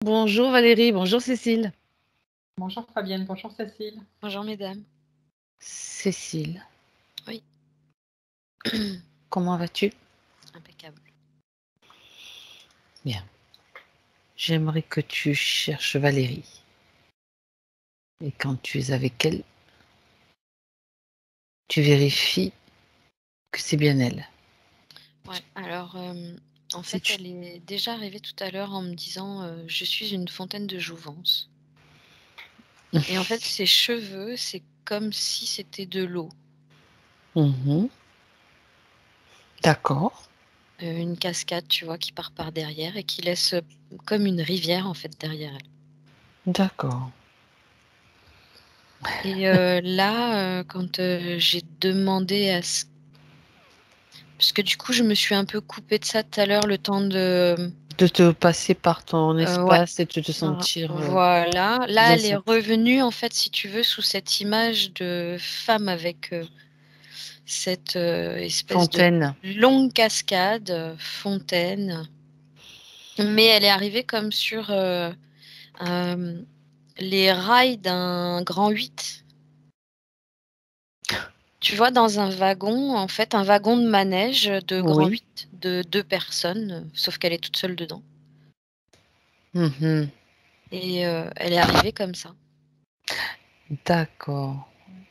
Bonjour Valérie, bonjour Cécile. Bonjour Fabienne, bonjour Cécile. Bonjour mesdames. Cécile, Oui, comment vas-tu? impeccable. Bien. J'aimerais que tu cherches Valérie. Et quand tu es avec elle, tu vérifies que c'est bien elle. Ouais, alors en Si fait, tu... elle est déjà arrivée tout à l'heure en me disant je suis une fontaine de jouvence. Et en fait, ses cheveux, c'est comme si c'était de l'eau. Mhm. D'accord. Une cascade, tu vois, qui part par derrière et qui laisse comme une rivière en fait derrière elle. D'accord. Et là, quand j'ai demandé à ce... Parce que du coup, je me suis un peu coupée de ça tout à l'heure, le temps de... De te passer par ton Ouais. espace et de te sentir Voilà. plus Là, elle est enceinte. revenue, en fait, si tu veux, sous cette image de femme avec cette espèce de Fontaine. longue cascade, fontaine. Mais elle est arrivée comme sur les rails d'un grand 8. Tu vois, dans un wagon, en fait, un wagon de manège de grand Oui. 8, de 2 personnes, sauf qu'elle est toute seule dedans. Mhm. Et elle est arrivée comme ça. D'accord.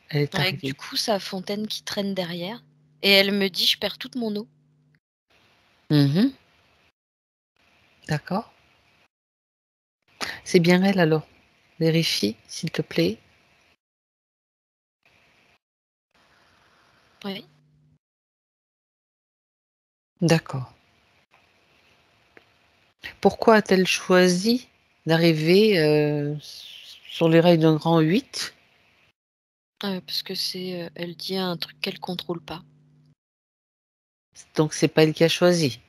Elle est Avec du arrivée. coup sa fontaine qui traîne derrière. Et elle me dit, je perds toute mon eau. Mhm. D'accord. C'est bien elle alors. Vérifie, s'il te plaît. Oui. D'accord. Pourquoi a-t-elle choisi d'arriver sur les rails d'un grand 8? Parce que c'est, elle dit un truc qu'elle contrôle pas. Donc c'est pas elle qui a choisi.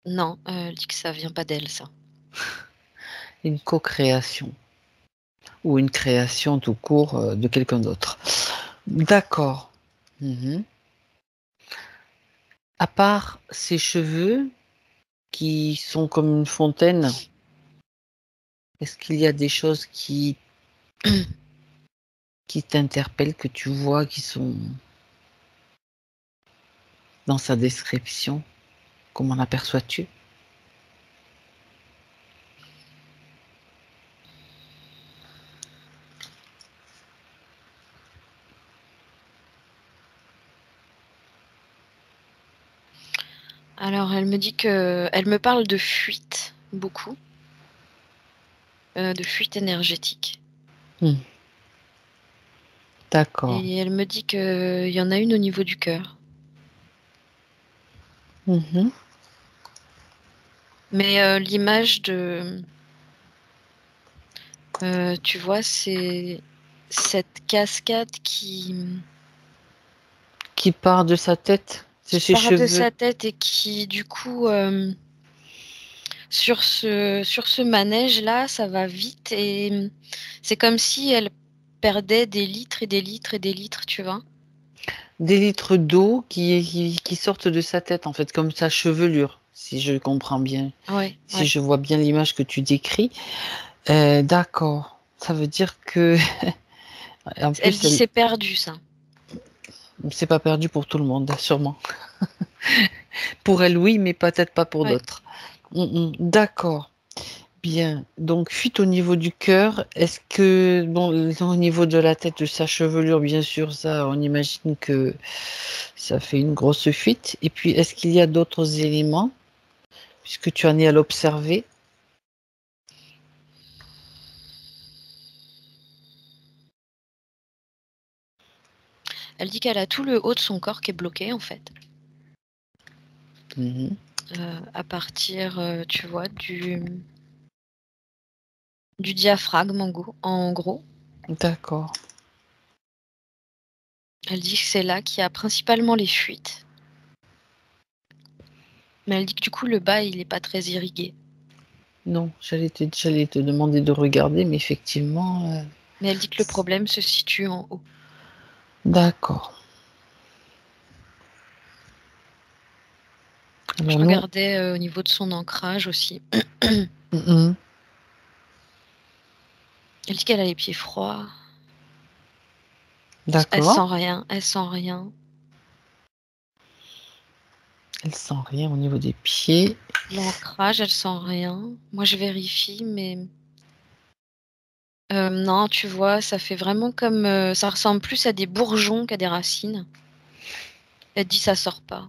Non, elle dit que ça vient pas d'elle, ça. Une co-création ou une création tout court de quelqu'un d'autre. D'accord. Mhm. À part ses cheveux qui sont comme une fontaine, est-ce qu'il y a des choses qui t'interpellent, que tu vois, qui sont dans sa description? Comment l'aperçois-tu? Alors elle me dit que elle me parle de fuite, beaucoup. De fuite énergétique. D'accord. Et elle me dit qu'il y en a une au niveau du cœur. Mhm. Mais l'image de... tu vois, c'est cette cascade Qui part de sa tête, c'est qui ses part de cheveux. sa tête et qui, du coup, sur ce manège-là, ça va vite et c'est comme si elle perdait des litres et des litres et des litres, tu vois? Des litres d'eau qui sortent de sa tête, en fait, comme sa chevelure, si je comprends bien, Ouais, si ouais. je vois bien l'image que tu décris. D'accord. Ça veut dire que, en Elle plus, dit: elle, «C'est perdu ça». c'est pas perdu pour tout le monde, sûrement. Pour elle, oui, mais peut-être pas pour Ouais. d'autres. D'accord. Bien. Donc, fuite au niveau du cœur. Est-ce que, bon, au niveau de la tête, de sa chevelure, bien sûr, ça, on imagine que ça fait une grosse fuite. Et puis, est-ce qu'il y a d'autres éléments, puisque tu en es à l'observer? Elle dit qu'elle a tout le haut de son corps qui est bloqué, en fait. Mhm. À partir, tu vois, du diaphragme en gros. D'accord. Elle dit que c'est là qu'il y a principalement les fuites. Mais elle dit que du coup le bas il est pas très irrigué. Non, j'allais te demander de regarder, mais effectivement, Mais elle dit que le problème se situe en haut. d'accord. Je Alors nous, regardais au niveau de son ancrage aussi. mhm, Elle dit qu'elle a les pieds froids. Elle d'accord. sent rien, elle sent rien. Elle sent rien au niveau des pieds. L'ancrage, elle sent rien. Moi, je vérifie, mais non, tu vois, ça fait vraiment comme ça ressemble plus à des bourgeons qu'à des racines. Elle dit ça sort pas.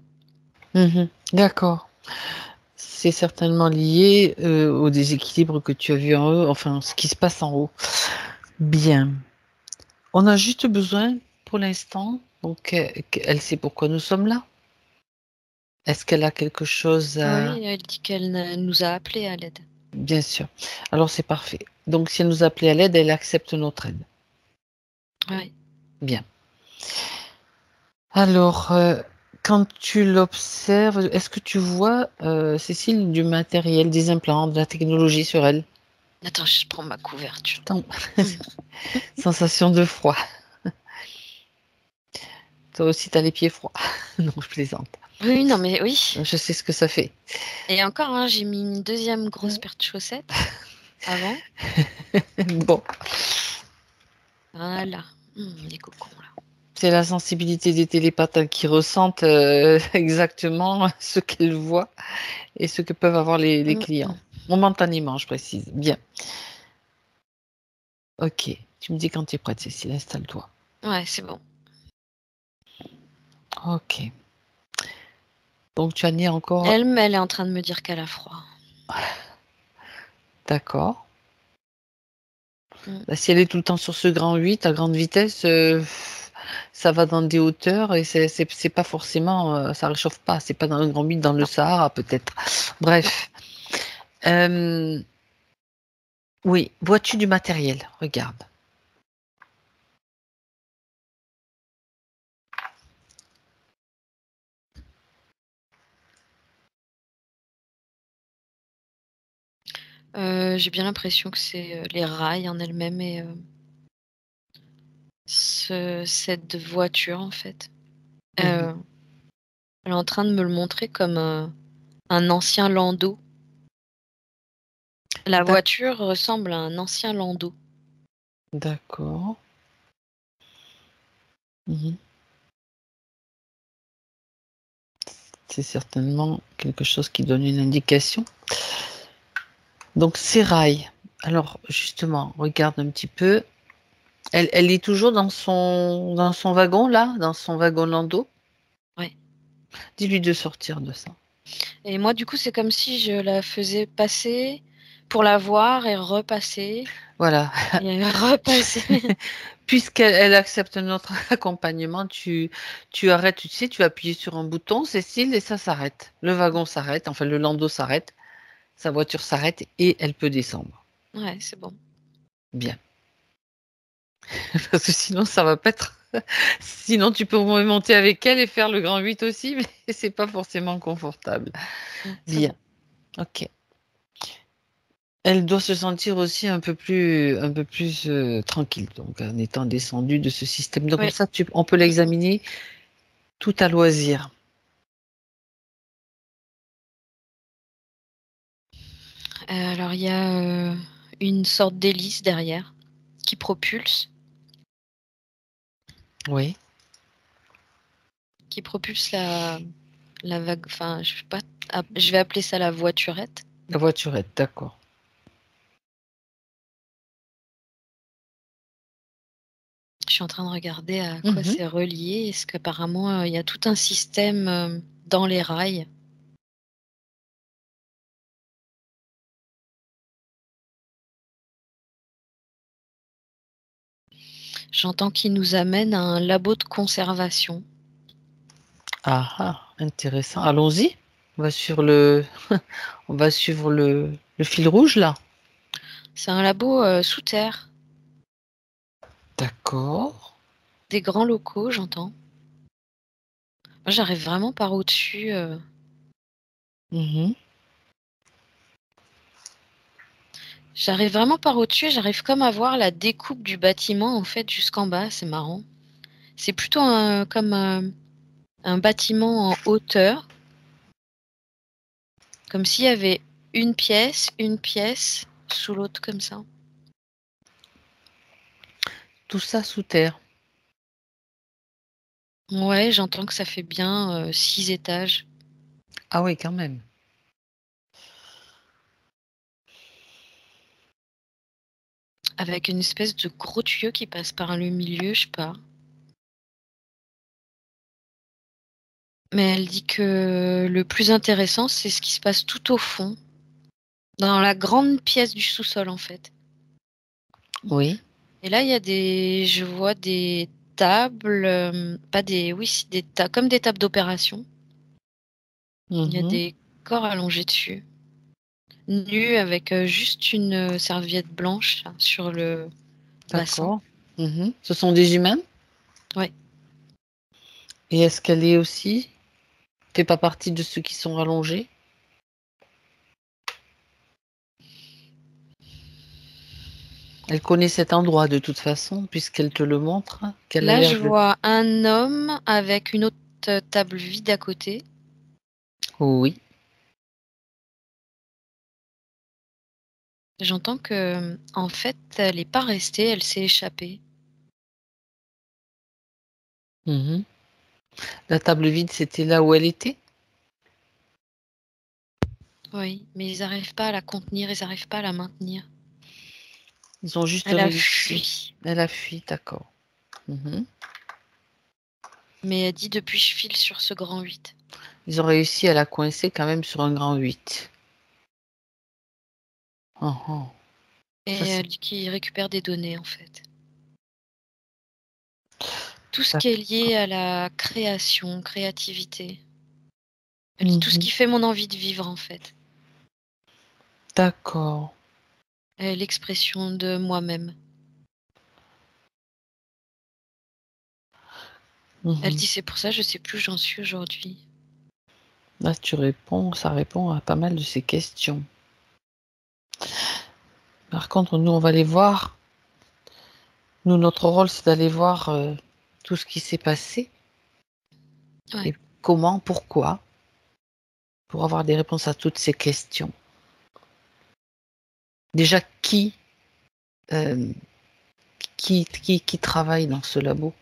Mhm, d'accord. C'est certainement lié au déséquilibre que tu as vu en haut, enfin ce qui se passe en haut. Bien. On a juste besoin, pour l'instant, donc elle sait pourquoi nous sommes là. Est-ce qu'elle a quelque chose à... Oui, elle dit qu'elle nous a appelés à l'aide. Bien sûr. Alors c'est parfait. Donc si elle nous appelait à l'aide, elle accepte notre aide. Ouais. Bien. Alors, quand tu l'observes, est-ce que tu vois, Cécile, du matériel, des implants, de la technologie sur elle? Attends, je prends ma couverture. Attends. Sensation de froid. Toi aussi, tu as les pieds froids. Non, je plaisante. Oui, non, mais oui. Je sais ce que ça fait. Et encore, hein, j'ai mis une deuxième grosse paire de chaussettes avant. Bon, Voilà. Les cocons, là. c'est la sensibilité des télépathes qui ressentent exactement ce qu'elles voient et ce que peuvent avoir les clients. Momentanément, je précise. Bien. Ok. Tu me dis quand tu es prête, Cécile, installe-toi. Ouais, c'est bon. Ok. Donc, tu as mis encore... Elle est en train de me dire qu'elle a froid. D'accord. Mm. Bah, si elle est tout le temps sur ce grand 8 à grande vitesse, ça va dans des hauteurs et c'est pas forcément, ça réchauffe pas. C'est pas dans un grand 8 dans le Non, Sahara peut-être. non. Bref. Euh, oui, vois-tu du matériel? Regarde. J'ai bien l'impression que c'est les rails en elles-mêmes et cette voiture, en fait. Mhm. Elle est en train de me le montrer comme un ancien landau. La D'ac- voiture ressemble à un ancien landau. D'accord. Mhm. C'est certainement quelque chose qui donne une indication. Donc, ces rails. Alors, justement, regarde un petit peu. Elle est toujours dans son wagon, là, dans son wagon landau. Ouais. Dis-lui de sortir de ça. Et moi, du coup, c'est comme si je la faisais passer pour la voir et repasser Voilà. et repasser. Puisqu'elle accepte notre accompagnement, tu arrêtes, tu sais, tu appuies sur un bouton, Cécile, et ça s'arrête. Le wagon s'arrête, enfin le landau s'arrête, sa voiture s'arrête et elle peut descendre. Ouais, c'est bon. Bien. Parce que sinon, ça va pas être. Sinon, tu peux monter avec elle et faire le grand 8 aussi, mais c'est pas forcément confortable. C'est Bien. bon. Ok. Elle doit se sentir aussi un peu plus tranquille, donc en étant descendue de ce système. Donc comme Oui. ça, on peut l'examiner tout à loisir. Alors, il y a une sorte d'hélice derrière qui propulse, Oui, la vague. Enfin, je sais pas. Je vais appeler ça la voiturette. la voiturette, d'accord. Je suis en train de regarder à quoi Mhm. c'est relié. Est-ce qu'apparemment, il y a tout un système dans les rails? J'entends qu'il nous amène à un labo de conservation. Ah, ah, intéressant. Allons-y. On va on va suivre le fil rouge là. C'est un labo sous terre, D'accord. des grands locaux, j'entends. Moi, j'arrive vraiment par au-dessus. Mhm. J'arrive vraiment par au-dessus. J'arrive comme à voir la découpe du bâtiment en fait jusqu'en bas. C'est marrant. C'est plutôt comme un bâtiment en hauteur Comme s'il y avait une pièce sous l'autre comme ça. Tout ça sous terre. Ouais, j'entends que ça fait bien 6 étages. Ah oui, quand même. Avec une espèce de gros tuyau qui passe par le milieu, je sais pas. Mais elle dit que le plus intéressant, c'est ce qui se passe tout au fond, dans la grande pièce du sous-sol en fait. Oui. Et là, il y a je vois des tables, pas des, oui, des comme des tables d'opération. Il y a Mhm. des corps allongés dessus, nus avec juste une serviette blanche là, sur le bassin. D'accord. Mhm. Ce sont des humains? Ouais. Et est-ce qu'elle est aussi fait pas partie de ceux qui sont rallongés? Elle connaît cet endroit de toute façon, puisqu'elle te le montre, qu'elle a Là, l'air je de... vois un homme avec une autre table vide à côté. Oui. J'entends que, en fait, elle n'est pas restée, elle s'est échappée. Mhm. La table vide, c'était là où elle était? Oui, mais ils n'arrivent pas à la contenir, ils n'arrivent pas à la maintenir. Ils ont juste Elle a réussi. fui. Elle a fui, d'accord. Mhm. Mais elle dit depuis je file sur ce grand 8. Ils ont réussi à la coincer quand même sur un grand 8. Mhm. Et Ça, c'est... elle dit qu'il récupère des données en fait. Tout ce qui est D'accord. lié à la création, créativité. Elle dit tout ce Mhm. qui fait mon envie de vivre en fait. D'accord. L'expression de moi-même. Elle Mhm. dit c'est pour ça je sais plus où j'en suis aujourd'hui. Là, ça répond à pas mal de ces questions. Par contre, nous, on va aller voir. Nous, notre rôle, c'est d'aller voir tout ce qui s'est passé Ouais. et comment, pourquoi, pour avoir des réponses à toutes ces questions. Déjà, euh, qui travaille dans ce labo?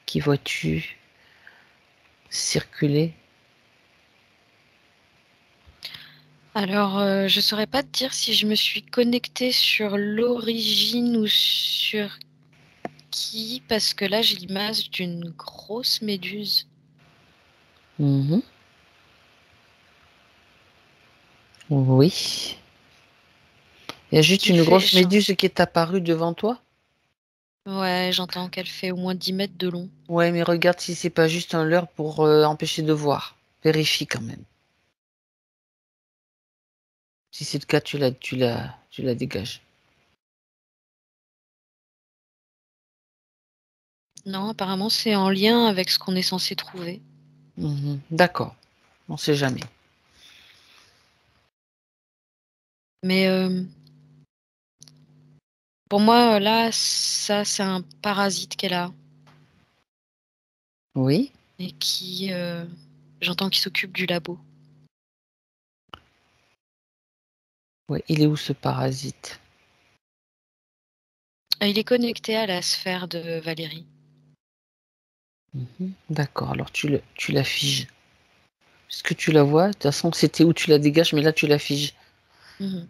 Qui vois-tu circuler? Alors, je saurais pas te dire si je me suis connectée sur l'origine ou sur qui, parce que là, j'ai l'image d'une grosse méduse. Mhm. Oui. Il y a juste Qui une fait... grosse méduse qui est apparue devant toi? Ouais, j'entends qu'elle fait au moins 10 mètres de long. Ouais, mais regarde si c'est pas juste un leurre pour empêcher de voir. Vérifie quand même. Si c'est le cas, tu la dégages. Non, apparemment, c'est en lien avec ce qu'on est censé trouver. Mhm. D'accord. On sait jamais. Mais pour moi, là, ça, c'est un parasite qu'elle a. Oui. Et qui, j'entends qu'il s'occupe du labo. Ouais. Il est où ce parasite? Il est connecté à la sphère de Valérie. Mhm. D'accord. Alors tu la figes. Est-ce que tu la vois? De toute façon, c'était où tu la dégages, mais là tu la figes. Mhm.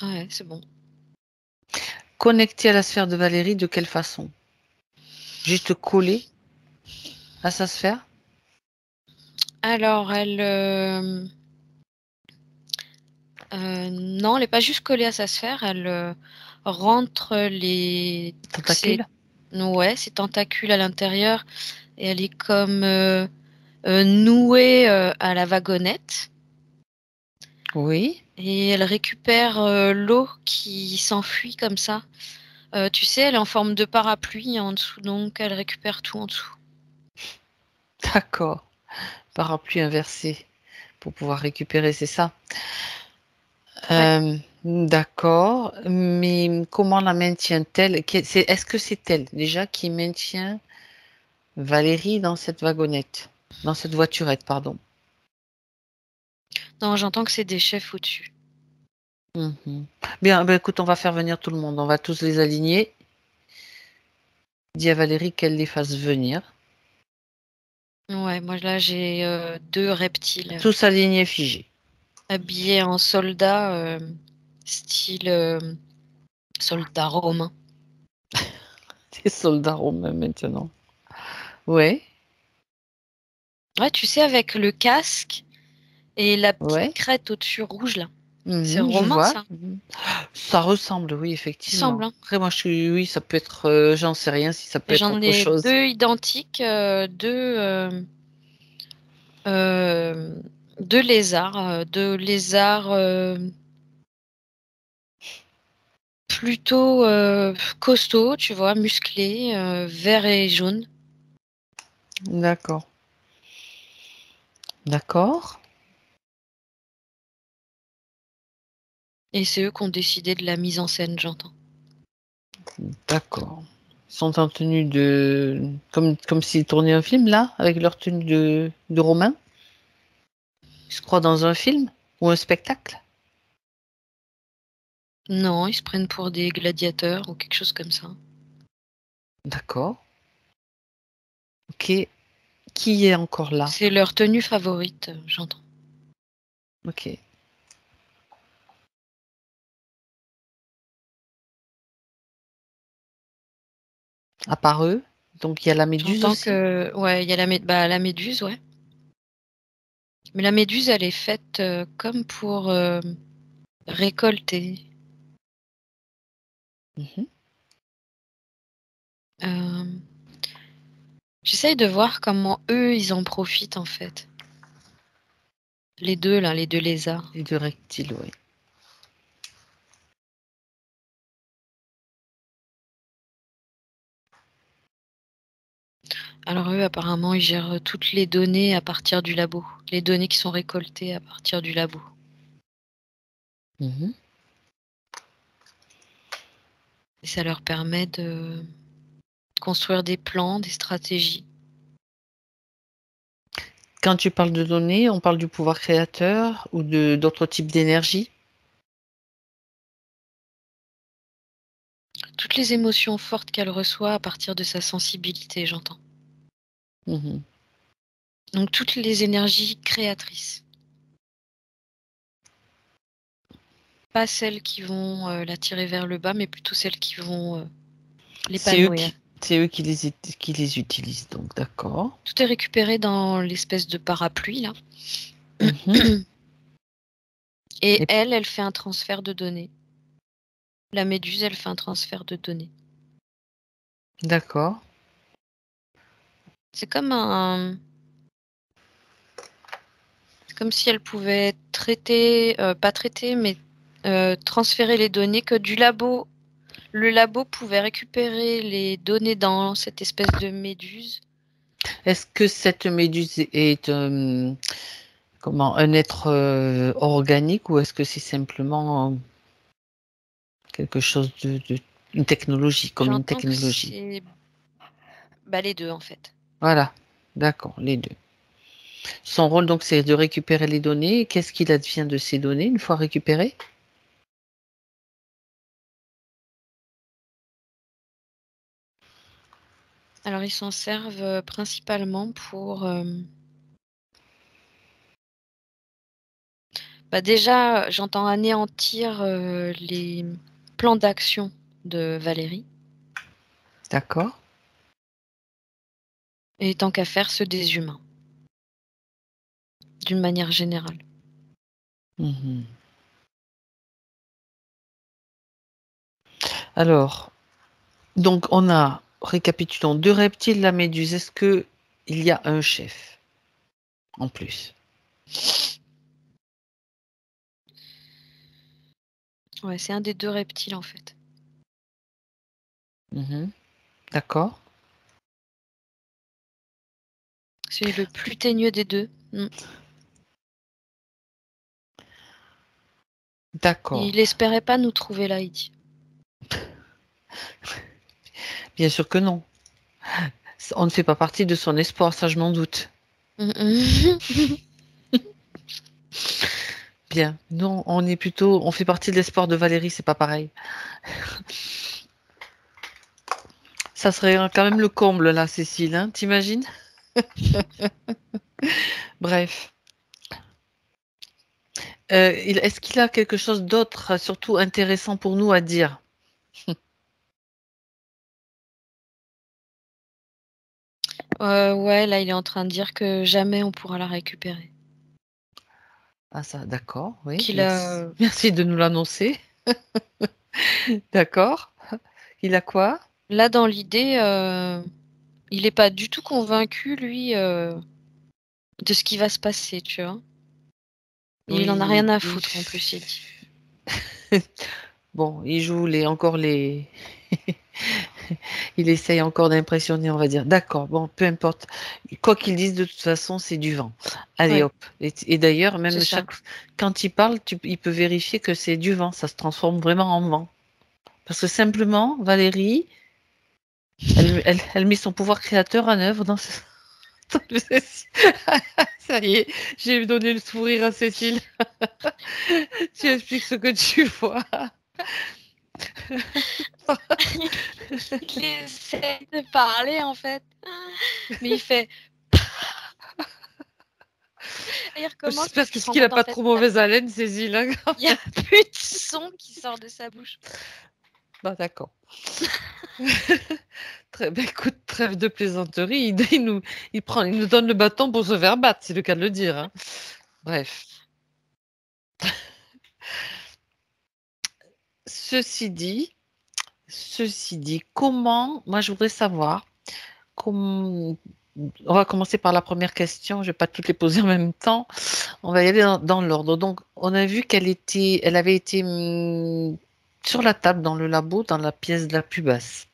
Ouais, c'est bon. Connecté à la sphère de Valérie, de quelle façon? Juste collé à sa sphère? Alors, non, elle n'est pas juste collée à sa sphère, elle rentre Tentacule? ses tentacules à l'intérieur et elle est comme nouée à la wagonnette Oui. et elle récupère l'eau qui s'enfuit comme ça. Tu sais, elle est en forme de parapluie en dessous, donc elle récupère tout en dessous. D'accord. Parapluie inversé pour pouvoir récupérer, c'est ça? Ouais. D'accord. Mais comment la maintient-elle? Est-ce que c'est elle déjà qui maintient Valérie dans cette wagonnette? Dans cette voiturette, pardon. Non, j'entends que c'est des chefs au-dessus. Bien, écoute, on va faire venir tout le monde. On va tous les aligner. Dis à Valérie qu'elle les fasse venir. Ouais, moi là j'ai 2 reptiles Tous alignés, figés. habillés en soldats, style soldats romains. Des soldats romains maintenant. Ouais, Ouais, tu sais, avec le casque et la petite ouais. crête au-dessus rouge là. C'est Je romain vois. ça. Ça ressemble, oui, Il semble, effectivement. hein. Après, moi, oui, ça peut être, j'en sais rien si ça peut Et être j'en autre ai chose. 2 identiques, 2 lézards, 2 lézards plutôt costauds, tu vois, musclés, vert et jaune. D'accord. D'accord. Et c'est eux qui ont décidé de la mise en scène, j'entends. D'accord. Ils sont en tenue de... Comme s'ils tournaient un film, là, avec leur tenue de Romain. Ils se croient dans un film ou un spectacle. Non, ils se prennent pour des gladiateurs ou quelque chose comme ça. D'accord. Ok. Qui est encore là? C'est leur tenue favorite, j'entends. Ok. À part eux, donc il y a la méduse J'entends aussi. que, ouais, il y a la méduse, ouais. Mais la méduse, elle est faite comme pour récolter. Mhm. Euh, J'essaye de voir comment eux, ils en profitent en fait. Les deux, là, les 2 lézards. Les deux reptiles, oui. Alors eux, apparemment, ils gèrent toutes les données à partir du labo. Les données qui sont récoltées à partir du labo. Mhm. Et ça leur permet de construire des plans, des stratégies. Quand tu parles de données, on parle du pouvoir créateur ou de d'autres types d'énergie. Toutes les émotions fortes qu'elle reçoit à partir de sa sensibilité, j'entends. Mhm. Donc toutes les énergies créatrices. Pas celles qui vont la tirer vers le bas, mais plutôt celles qui vont C'est eux l'épanouir. qui les utilisent, donc d'accord. Tout est récupéré dans l'espèce de parapluie, là. Mhm. Et Et- elle fait un transfert de données. La méduse, elle fait un transfert de données. D'accord. C'est comme un... C'est comme si elle pouvait traiter, pas traiter, mais transférer les données que du labo. Le labo pouvait récupérer les données dans cette espèce de méduse. Est-ce que cette méduse est comment un être organique ou est-ce que c'est simplement quelque chose une technologie, comme une J'entends que technologie? c'est les deux en fait. Voilà, d'accord, les deux. Son rôle donc c'est de récupérer les données. Qu'est-ce qu'il advient de ces données une fois récupérées? Alors ils s'en servent principalement pour déjà j'entends anéantir les plans d'action de Valérie D'accord. et tant qu'à faire ceux des humains d'une manière générale. Mhm. Alors, donc on a, récapitulons, deux reptiles, la méduse. Est-ce que il y a un chef en plus? Ouais, c'est un des 2 reptiles en fait. Mhm. D'accord. C'est le plus teigneux des 2. D'accord. Il espérait pas nous trouver là, il dit. Bien sûr que non. On ne fait pas partie de son espoir, ça je m'en doute. Mmh mh. Bien. Non, on fait partie de l'espoir de Valérie, c'est pas pareil. Ça serait quand même le comble, là, Cécile, hein, t'imagines? Bref. Est-ce qu'il a quelque chose d'autre, surtout intéressant pour nous à dire? Ouais, là, il est en train de dire que jamais on pourra la récupérer. Ah ça, d'accord, oui, Qu'il merci. a, Merci de nous l'annoncer. D'accord. Il a quoi? là, dans l'idée, il est pas du tout convaincu, lui, de ce qui va se passer, tu vois. Il en a Oui. rien à foutre, en plus, il dit. Bon, il joue encore les. Il essaye encore d'impressionner, on va dire. D'accord, bon, peu importe. Quoi qu'il dise, de toute façon, c'est du vent. Allez, Ouais, hop. Et d'ailleurs, c'est même ça. quand il parle, il peut vérifier que c'est du vent. Ça se transforme vraiment en vent. Parce que simplement, Valérie, elle met son pouvoir créateur en œuvre dans ce. Ça y est, j'ai donné le sourire à Cécile. Tu expliques ce que tu vois. Il essaie de parler, en fait. Mais il fait. Il recommence J'espère parce qu'il se rend qu'il n'a compte, en pas fait, trop mauvaise haleine, Cécile, hein, quand il n'y a même. plus de son qui sort de sa bouche. Bah, d'accord. Ben, écoute, trêve de plaisanterie. Il nous donne le bâton pour se faire battre, c'est le cas de le dire, hein. Bref. Ceci dit, comment, moi je voudrais savoir, comment, on va commencer par la première question, je vais pas toutes les poser en même temps, on va y aller dans l'ordre. Donc, on a vu elle avait été sur la table dans le labo, dans la pièce de la plus basse.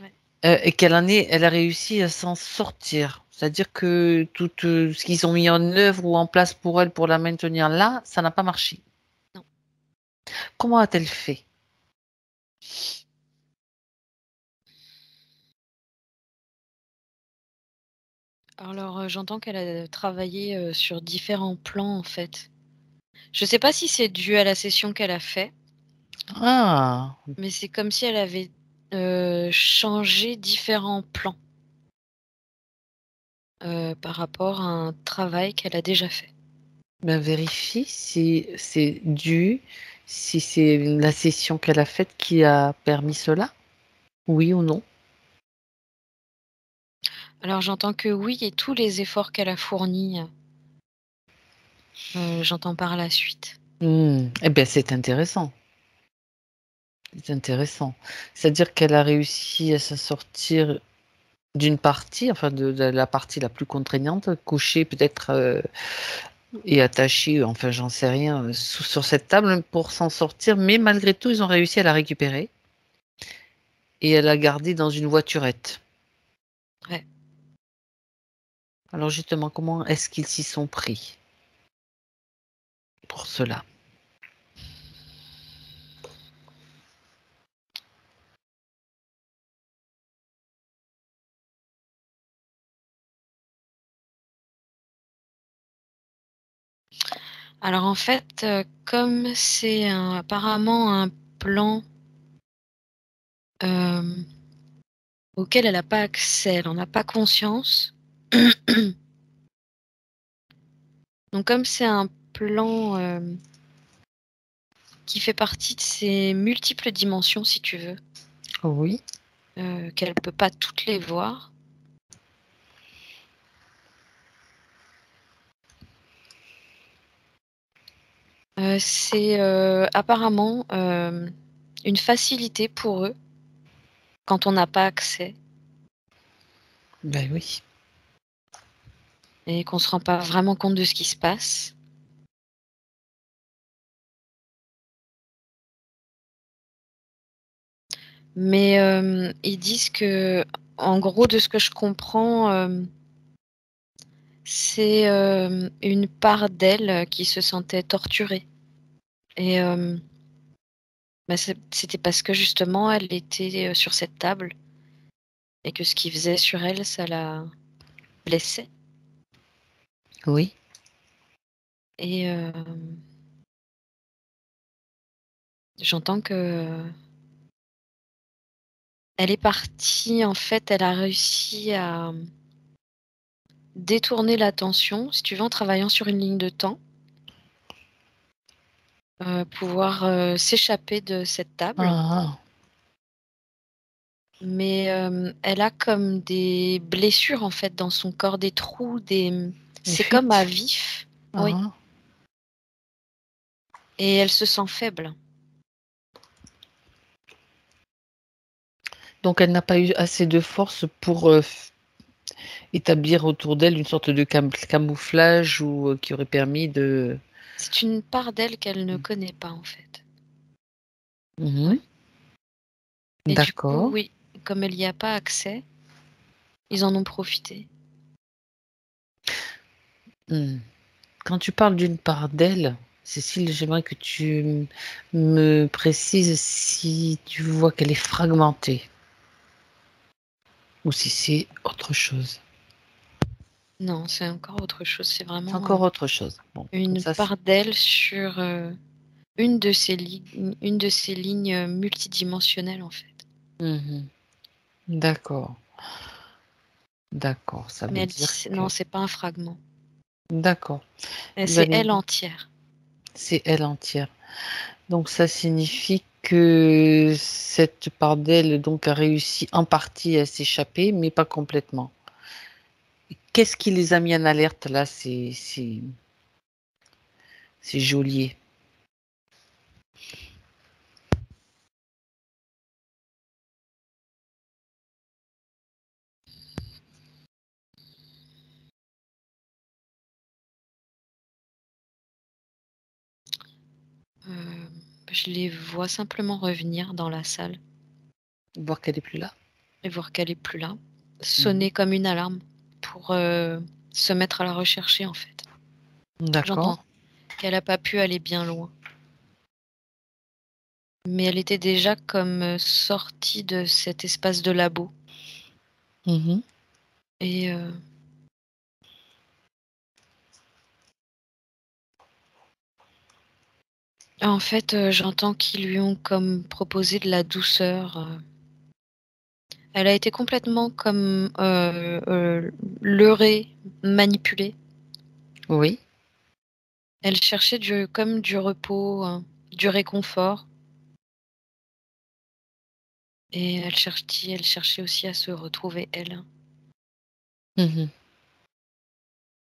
Ouais. Et elle a réussi à s'en sortir. C'est-à-dire que tout ce qu'ils ont mis en œuvre ou en place pour elle pour la maintenir là, ça n'a pas marché. Non. Comment a-t-elle fait? Alors, j'entends qu'elle a travaillé sur différents plans, en fait. Je sais pas si c'est dû à la session qu'elle a fait, Ah, mais c'est comme si elle avait changé différents plans par rapport à un travail qu'elle a déjà fait. ben vérifie si c'est dû, si c'est la session qu'elle a faite qui a permis cela, oui ou non. Alors, j'entends que oui, et tous les efforts qu'elle a fournis, j'entends par la suite. Eh bien, c'est intéressant. C'est intéressant. C'est-à-dire qu'elle a réussi à s'en sortir d'une partie, enfin de la partie la plus contraignante, couchée peut-être et attachée, enfin j'en sais rien, sur cette table pour s'en sortir, mais malgré tout, ils ont réussi à la récupérer et à la garder dans une voiturette. Ouais. Alors justement, comment est-ce qu'ils s'y sont pris pour cela? Alors, en fait, comme c'est apparemment un plan auquel elle n'a pas accès, elle n'en a pas conscience. Donc, comme c'est un plan qui fait partie de ces multiples dimensions, si tu veux, Oui, qu'elle peut pas toutes les voir. C'est apparemment une facilité pour eux quand on n'a pas accès ben oui. et qu'on se rend pas vraiment compte de ce qui se passe. Mais ils disent que, en gros, de ce que je comprends, c'est une part d'elle qui se sentait torturée. Et bah, c'était parce que justement, elle était sur cette table et que ce qu'il faisait sur elle, ça la blessait. Oui, Et j'entends que elle est partie, en fait, elle a réussi à détourner l'attention, si tu veux, en travaillant sur une ligne de temps, pouvoir, s'échapper de cette table. Ah, Mais elle a comme des blessures, en fait, dans son corps, des trous, une c'est comme à fuite. vif. Oui, Ah. et elle se sent faible. Donc elle n'a pas eu assez de force pour établir autour d'elle une sorte de camouflage ou qui aurait permis de... C'est une part d'elle qu'elle ne connaît pas, en fait. Mhm. Ouais, et du coup, D'accord. oui, comme elle y a pas accès, ils en ont profité. Hmm. Quand tu parles d'une part d'elle, Cécile, j'aimerais que tu me précises si tu vois qu'elle est fragmentée ou si c'est autre chose. Non, c'est encore autre chose, c'est C'est vraiment, encore autre chose. Bon, comme une ça, part d'elle sur, une de ces lignes, multidimensionnelles, en fait. Mhm. D'accord. D'accord. Ça Mais veut elle dit dire c'est que... non, c'est pas un fragment. D'accord. C'est Ben, elle entière. c'est elle entière. Donc ça signifie que cette part d'elle donc a réussi en partie à s'échapper, mais pas complètement. Qu'est-ce qui les a mis en alerte là, ces geôliers? Heu, je les vois simplement revenir dans la salle Voir qu'elle est plus là. et voir qu'elle est plus là, Mhm. sonner comme une alarme pour, se mettre à la rechercher, en fait. D'accord. J'entends qu'elle a pas pu aller bien loin, mais elle était déjà comme, sortie de cet espace de labo Mhm. et en fait, j'entends qu'ils lui ont comme proposé de la douceur, elle a été complètement comme, leurrée, manipulée. Oui. Elle cherchait du repos, du réconfort et elle cherchait aussi à se retrouver elle Mhm.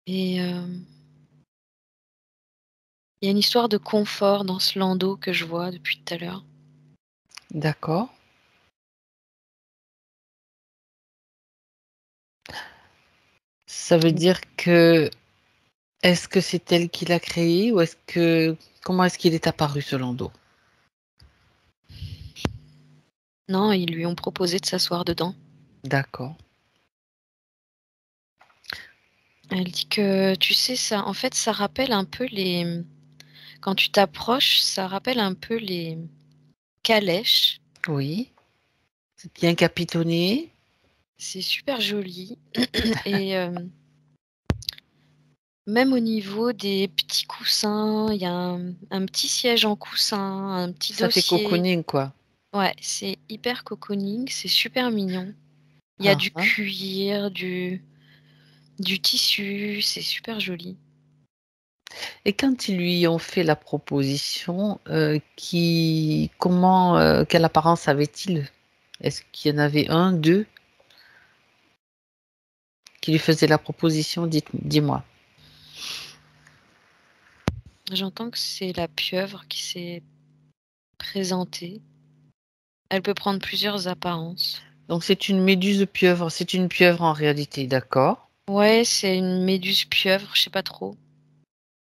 et il y a une histoire de confort dans ce landau que je vois depuis tout à l'heure. D'accord. Ça veut dire que est-ce que c'est elle qui l'a créé ou est-ce que comment est-ce qu'il est apparu ce landau? Non, ils lui ont proposé de s'asseoir dedans. D'accord. Elle dit que, tu sais, ça en fait, ça rappelle un peu quand tu t'approches, ça rappelle un peu les calèches. Oui. C'est bien capitonné. C'est super joli et même au niveau des petits coussins, il y a un petit siège en coussin, un petit Ça fait dossier. cocooning quoi. Ouais, c'est hyper cocooning, c'est super mignon. Il y a Ah, du ah. cuir, du tissu, c'est super joli. Et quand ils lui ont fait la proposition, comment, quelle apparence avait-il? Est-ce qu'il y en avait un, 2 qui lui faisaient la proposition? Dis-moi. J'entends que c'est la pieuvre qui s'est présentée. Elle peut prendre plusieurs apparences. Donc c'est une méduse pieuvre, c'est une pieuvre en réalité, d'accord. Ouais, c'est une méduse pieuvre, je sais pas trop.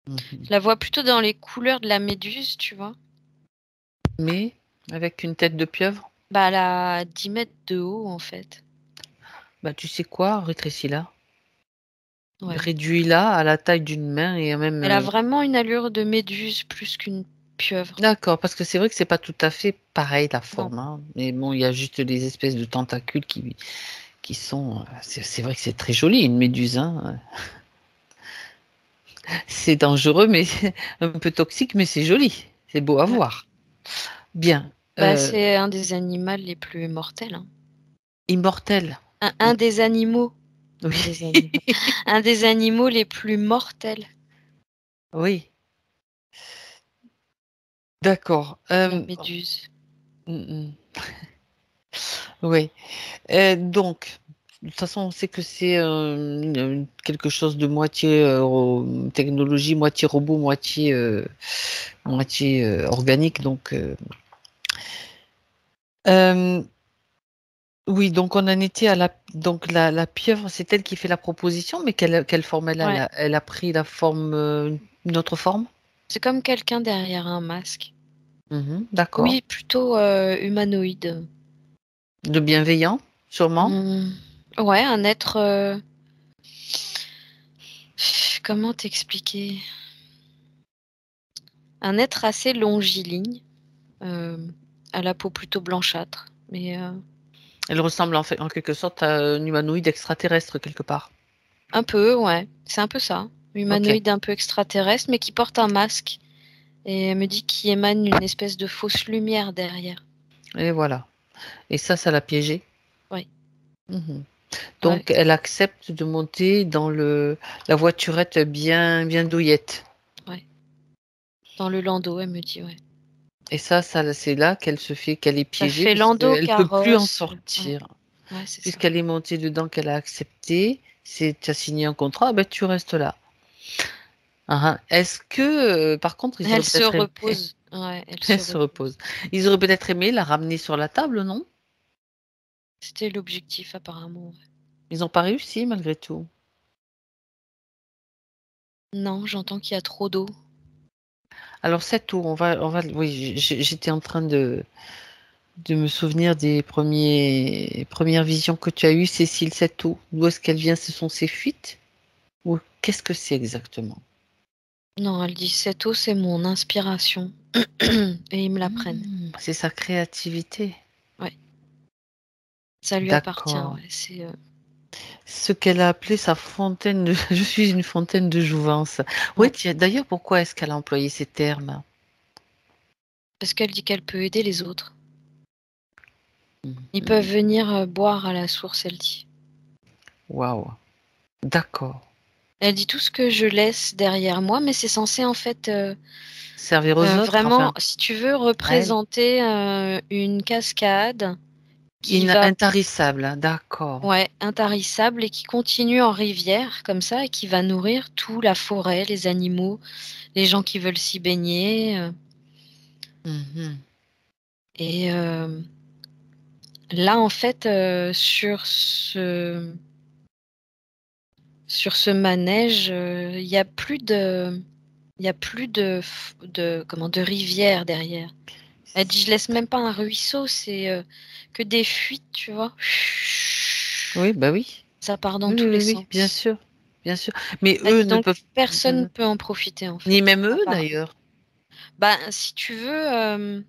Mhm. Je la vois plutôt dans les couleurs de la méduse, tu vois? Mais avec une tête de pieuvre? Bah, elle a 10 mètres de haut, en fait. Bah, tu sais quoi? Rétrécis-la. Ouais. Réduis-la à la taille d'une main et même, Elle a vraiment une allure de méduse plus qu'une pieuvre. d'accord, parce que c'est vrai que c'est pas tout à fait pareil la Non. forme, hein. Mais bon, il y a juste des espèces de tentacules qui sont, c'est vrai que c'est très joli une méduse, hein. C'est dangereux, mais un peu toxique, mais c'est joli. C'est beau à Ouais. voir. Bien. Bah, c'est un des animaux les plus mortels, hein. Immortel. Un des animaux. Oui. Des animaux. Un des animaux les plus mortels. Oui. D'accord. La méduse. Oui. Donc, de toute façon, on sait que c'est quelque chose de moitié technologie, moitié robot, moitié organique. Donc, oui, donc on en était à la pieuvre, c'est elle qui fait la proposition, mais quelle forme elle a? Ouais. Elle a pris la forme, une autre forme? C'est comme quelqu'un derrière un masque. D'accord. Oui, plutôt humanoïde. De bienveillant, sûrement. Ouais, un être. Comment t'expliquer? Un être assez longiligne, à la peau plutôt blanchâtre. Mais Elle ressemble en fait, en quelque sorte à un humanoïde extraterrestre quelque part. un peu, ouais. C'est un peu ça. Ok. Humanoïde un peu extraterrestre, mais qui porte un masque. Et elle me dit qu'il émane une espèce de fausse lumière derrière. Et voilà. Et ça l'a piégée. Oui. Mhm. Ouais. Donc, elle accepte de monter dans la voiturette bien, bien douillette. Ouais. Dans le landau, elle me dit, ouais. Et ça, c'est là qu'elle est Ça piégée fait parce landau, qu'elle peut plus en carrosse. Ouais, sortir. ouais, c'est ça. Puisqu'elle est montée dedans, qu'elle a accepté, tu as signé un contrat, ben, tu restes là. Ah, ah. Est-ce que, par contre, ils auraient Elle se peut-être aimé, repose. Ouais, elle elle se se repose. repose. Ils auraient peut-être aimé la ramener sur la table, non? C'était l'objectif, apparemment. Ils n'ont pas réussi malgré tout. Non, j'entends qu'il y a trop d'eau. Alors, cette eau, oui, j'étais en train de me souvenir des premières visions que tu as eues, Cécile, cette eau. D'où est-ce qu'elle vient? Ce sont ses fuites? Ou qu'est-ce que c'est exactement? Non, elle dit cette eau, c'est mon inspiration. Et ils me la prennent. C'est sa créativité. Ouais, ça lui appartient. D'accord. Ouais. C'est Ce qu'elle a appelé sa fontaine de... Je suis une fontaine de jouvence. Oui, ouais. tiens, d'ailleurs, pourquoi est-ce qu'elle a employé ces termes? Parce qu'elle dit qu'elle peut aider les autres. Ils peuvent Mhm. venir boire à la source, elle dit. Waouh. D'accord. Elle dit tout ce que je laisse derrière moi, mais c'est censé en fait Servir aux autres, vraiment, enfin, si tu veux, à elle. représenter une cascade qui va, Intarissable, hein, d'accord. ouais, intarissable et qui continue en rivière comme ça et qui va nourrir tout la forêt, les animaux, les gens qui veulent s'y baigner. Mhm. Et là, en fait, sur ce manège, il y a plus de rivière derrière. Elle dit, je laisse même pas un ruisseau, c'est que des fuites, tu vois. Oui, bah oui. Ça part dans Oui, tous oui, les oui, bien sens. sûr, bien sûr. Mais Elle eux dit ne donc peuvent, personne peut en profiter en ni fait. même À eux part d'ailleurs. bah, si tu veux,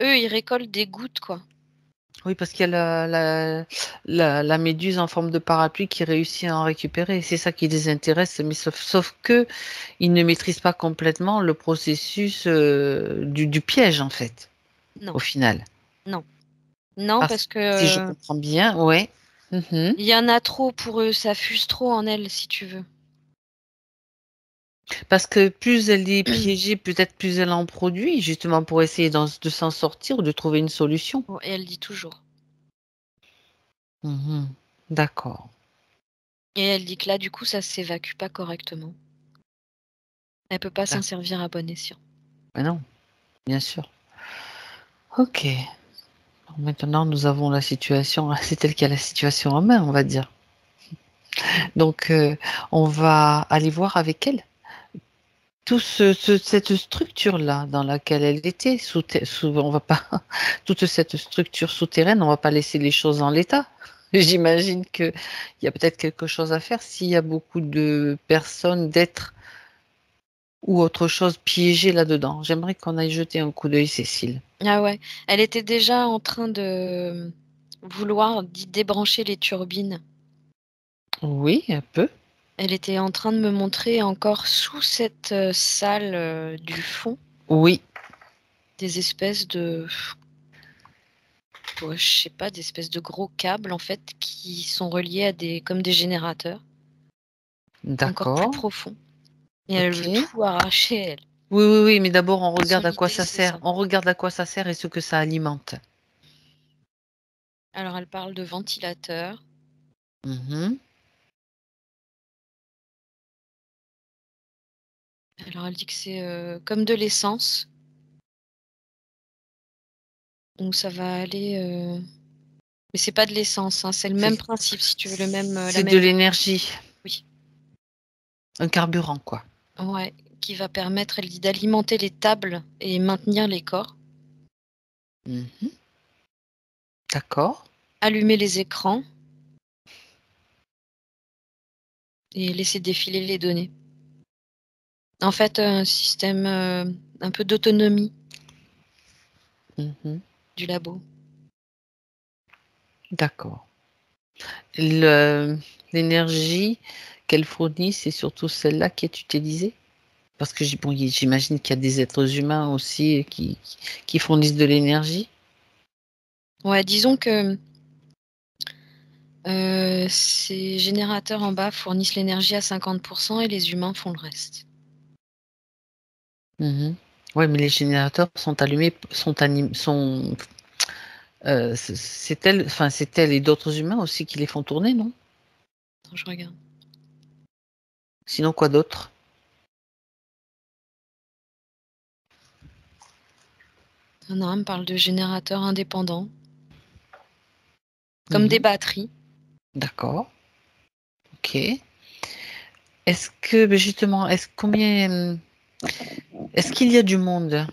eux, ils récoltent des gouttes, quoi. Oui, parce qu'il y a la méduse en forme de parapluie qui réussit à en récupérer. C'est ça qui les intéresse, mais sauf que ils ne maîtrisent pas complètement le processus du piège, en fait, Non, au final. non, non, Parce parce que si je que comprends bien, ouais. Mhm. il y en a trop pour eux, ça fuse trop en elles, si tu veux. Parce que plus elle est piégée, peut-être plus elle en produit, justement pour essayer de s'en sortir ou de trouver une solution. Bon, et elle dit toujours. Mhm. D'accord. Et elle dit que là, du coup, ça s'évacue pas correctement. Elle peut pas s'en D'accord. servir à bon escient. Mais non, bien sûr. Ok. Maintenant, nous avons la situation, c'est elle qui a la situation en main, on va dire. Donc, on va aller voir avec elle tout cette structure-là dans laquelle elle était. On va pas, toute cette structure souterraine, on va pas laisser les choses en l'état. J'imagine qu'il y a peut-être quelque chose à faire s'il y a beaucoup de personnes, d'êtres ou autre chose piégées là-dedans. J'aimerais qu'on aille jeter un coup d'œil, Cécile. Ah ouais, elle était déjà en train de vouloir débrancher les turbines. Oui, un peu. Elle était en train de me montrer encore sous cette salle du fond Oui, des espèces de, ouais, je sais pas, des espèces de gros câbles en fait qui sont reliés à comme des générateurs encore plus d'accord. profonds. Et elle Ok. veut tout arracher, elle. Oui, oui, oui, mais d'abord, on Son regarde à quoi idée, ça c'est sert. ça. On regarde à quoi ça sert et ce que ça alimente. Alors, elle parle de ventilateur. Mhm. Alors, elle dit que c'est comme de l'essence. Donc, ça va aller. Mais c'est pas de l'essence, hein, c'est le même principe, si tu veux, la C'est de même. l'énergie, Oui. un carburant, quoi. Ouais, qui va permettre, elle dit, d'alimenter les tables et maintenir les corps. Mhm. D'accord. Allumer les écrans et laisser défiler les données. En fait, un système un peu d'autonomie Mhm. du labo. D'accord. L'énergie qu'elle fournit, c'est surtout celle-là qui est utilisée? Parce que bon, j'imagine qu'il y a des êtres humains aussi qui fournissent de l'énergie. Ouais, disons que ces générateurs en bas fournissent l'énergie à 50% et les humains font le reste. Mhm. Ouais, mais les générateurs sont allumés, c'est elle et d'autres humains aussi qui les font tourner, non? Attends, je regarde. Sinon, quoi d'autre? Non, me parle de générateurs indépendants, comme des Mhm. batteries. D'accord. Ok. Est-ce que, ben justement, est-ce qu'il y a du monde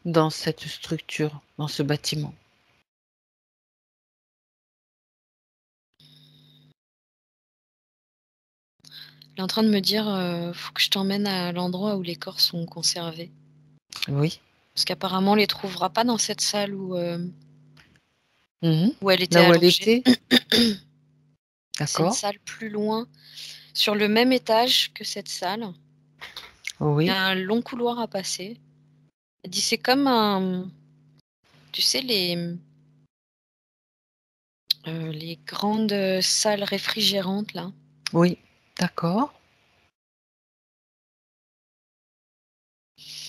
dans cette structure, dans ce bâtiment? Elle est en train de me dire, faut que je t'emmène à l'endroit où les corps sont conservés. Oui. Parce qu'apparemment, on les trouvera pas dans cette salle Mhm. où elle était Là où elle allongée. était? C'est une D'accord. salle plus loin, sur le même étage que cette salle. Il y Oui. a un long couloir à passer. Elle dit, c'est comme tu sais, les grandes salles réfrigérantes, là. Oui. D'accord.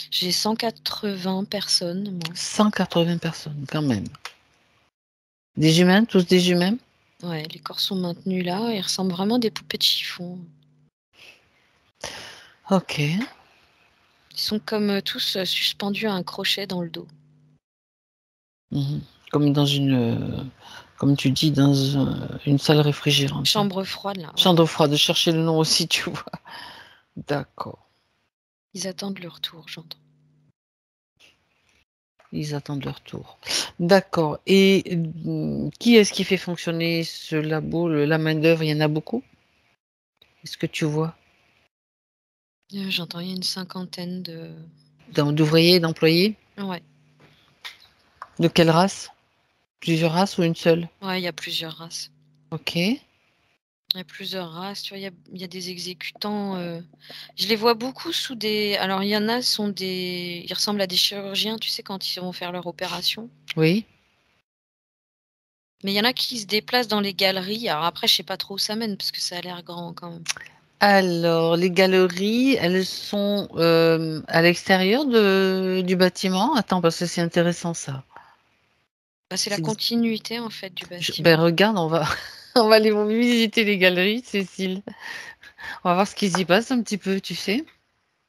J'ai 180 personnes, moi. 180 personnes, quand même. Des humains, tous des humains? Ouais, les corps sont maintenus là. Ils ressemblent vraiment à des poupées de chiffon. Ok. Ils sont comme tous suspendus à un crochet dans le dos. Mhm. Comme comme tu dis, dans une salle réfrigérante. Chambre froide, là, ouais. Chambre froide, de chercher le nom aussi, tu vois. D'accord. Ils attendent leur tour, j'entends. Ils attendent leur tour. D'accord. Et qui est-ce qui fait fonctionner ce labo, la main-d'œuvre? Il y en a beaucoup? Est-ce que tu vois? J'entends, il y a une cinquantaine de... D'ouvriers, d'employés? Ouais, De quelle race? Plusieurs races ou une seule? ouais, il y a plusieurs races. Ok. Il y a plusieurs races, tu vois, il y a des exécutants. Je les vois beaucoup sous des... Alors, il y en a, sont des... Ils ressemblent à des chirurgiens, tu sais, quand ils vont faire leur opération. Oui. Mais il y en a qui se déplacent dans les galeries. Alors après, je sais pas trop où ça mène, parce que ça a l'air grand quand même. Alors, les galeries, elles sont à l'extérieur du bâtiment. Attends, parce que c'est intéressant ça. Bah, c'est la C'est- continuité, en fait, du Ben bâtiment. regarde, on va aller visiter les galeries, Cécile. On va voir ce qui s'y passe un petit peu, tu sais.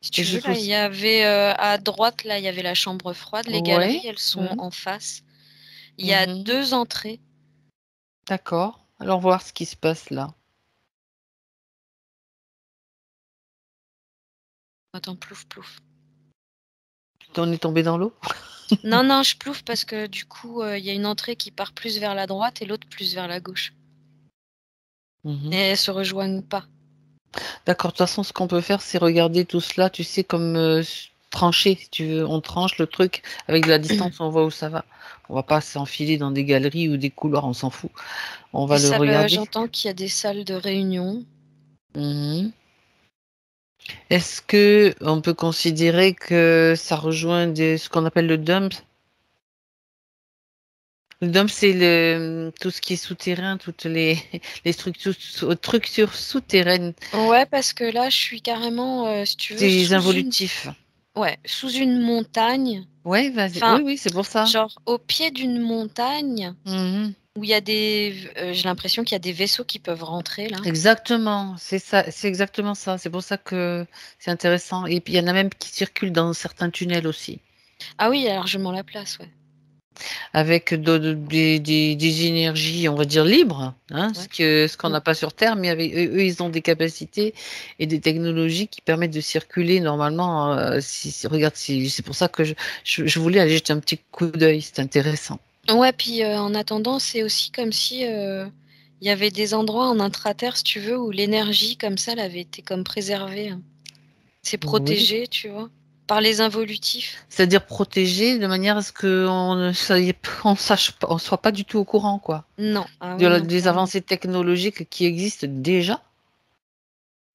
Si Et tu je veux, là, trouve. il y avait à droite, là, il y avait la chambre froide. Les Ouais. galeries, elles sont Mhm, en face. Il y a mhm. 2 entrées. D'accord. Alors voir ce qui se passe là. Attends, plouf, plouf. On est tombé dans l'eau? Non, non, je plouffe parce que du coup, il y a une entrée qui part plus vers la droite et l'autre plus vers la gauche. Mhm. Et elles se rejoignent pas. D'accord. De toute façon, ce qu'on peut faire, c'est regarder tout cela, tu sais, comme trancher, si tu veux. On tranche le truc avec de la distance, on voit où ça va. On va pas s'enfiler dans des galeries ou des couloirs, on s'en fout. On Des va le salles, regarder. j'entends qu'il y a des salles de réunion. Mhm. Est-ce que on peut considérer que ça rejoint ce qu'on appelle le dump? Le dump, c'est tout ce qui est souterrain, toutes les, les structures souterraines, Ouais, parce que là, je suis carrément, si tu veux, des involutifs. sous une montagne. Ouais, vas-y. Enfin, Oui, oui, c'est pour ça. genre au pied d'une montagne Mhm. où il y a j'ai l'impression qu'il y a des vaisseaux qui peuvent rentrer là. Exactement, c'est ça, c'est exactement ça. C'est pour ça que c'est intéressant. Et puis il y en a même qui circulent dans certains tunnels aussi, Ah oui, il y a largement la place, ouais. avec des énergies, on va dire libres, hein, Ouais. ce qu'on Mm. n'a pas sur Terre, mais eux, ils ont des capacités et des technologies qui permettent de circuler normalement. Regarde, c'est pour ça que je voulais aller jeter un petit coup d'œil. C'est intéressant. Ouais, puis en attendant, c'est aussi comme si il y avait des endroits en intraterre, si tu veux, où l'énergie comme ça, elle avait été comme préservée, hein. C'est Oui. protégé, tu vois, par les involutifs. C'est-à-dire protéger de manière à ce qu'on ne on sache pas, on soit pas du tout au courant, quoi. Non, ah ouais, non, Des clairement. avancées technologiques qui existent déjà.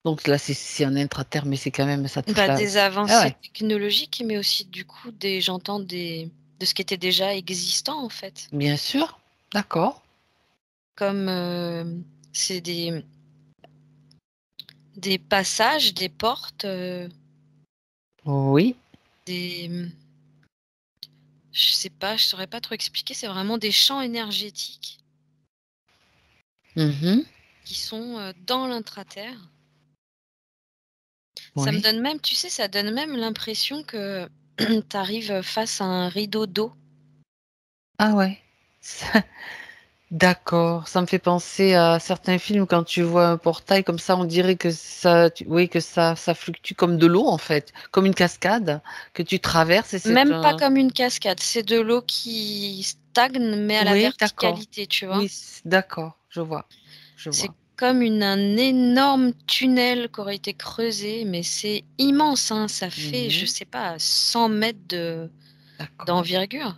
Donc là, c'est un intra-terre, mais c'est quand même, ça touche Bah, là. des Ah avancées ouais, technologiques, mais aussi du coup j'entends de ce qui était déjà existant en fait. bien sûr. D'accord. Comme c'est des passages, des portes, Oui. des je sais pas, je saurais pas trop expliquer, c'est vraiment des champs énergétiques Mhm. qui sont dans l'intraterre. Ça me Oui. donne même, tu sais, ça donne même l'impression que tu arrives face à un rideau d'eau. Ah ouais. Ça- D'accord. Ça me fait penser à certains films quand tu vois un portail comme ça, on dirait que oui, que ça fluctue comme de l'eau en fait, comme une cascade que tu traverses et c'est Même pas un. comme une cascade, c'est de l'eau qui stagne, mais à la Oui, d'accord. verticalité, tu vois. Oui, d'accord. Je vois. Je C'est vois. comme un énorme tunnel qui aurait été creusé, mais c'est immense, hein. Ça fait, je Mhm. sais pas, 100 mètres D'accord. d'envergure.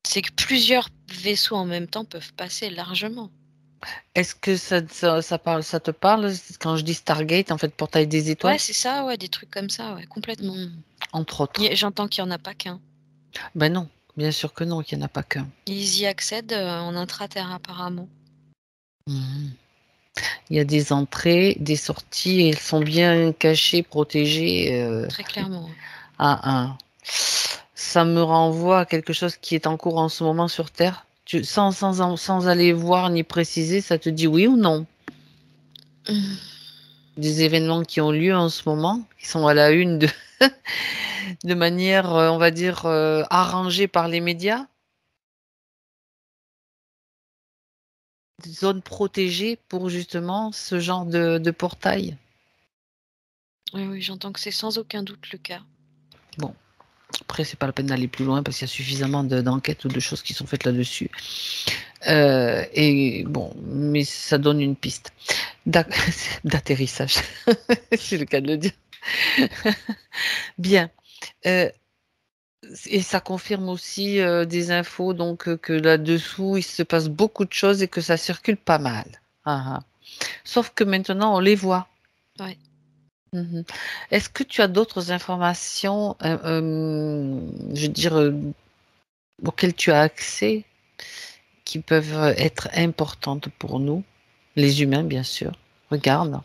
C'est que plusieurs vaisseaux en même temps peuvent passer largement. Est-ce que ça te parle quand je dis Stargate, en fait, portail des Ouais, étoiles? c'est ça, ouais, des trucs comme ça, ouais, complètement. Hmm. Entre autres. J'entends qu'il n'y en a pas qu'un. Ben non, bien sûr que non, qu'il n'y en a pas qu'un. Ils y accèdent en intraterre apparemment. Mhm. Il y a des entrées, des sorties, et elles sont bien cachées, protégées. Très clairement. À un. Ça me renvoie à quelque chose qui est en cours en ce moment sur Terre. Sans aller voir ni préciser, ça te dit oui ou non? Des événements qui ont lieu en ce moment, qui sont à la une de manière, on va dire, arrangée par les médias, des zones protégées pour justement ce genre de portail. Oui, oui, j'entends que c'est sans aucun doute le cas. Bon, après, c'est pas la peine d'aller plus loin parce qu'il y a suffisamment d'enquêtes ou de choses qui sont faites là-dessus. Et bon, mais ça donne une piste d'atterrissage, c'est le cas de le dire. Bien. Euh, et ça confirme aussi des infos, donc que là-dessous, il se passe beaucoup de choses et que ça circule pas mal. Ah, ah. Sauf que maintenant, on les voit. Ouais. Mhm. Est-ce que tu as d'autres informations, je veux dire, auxquelles tu as accès, qui peuvent être importantes pour nous, les humains, bien sûr? Regarde.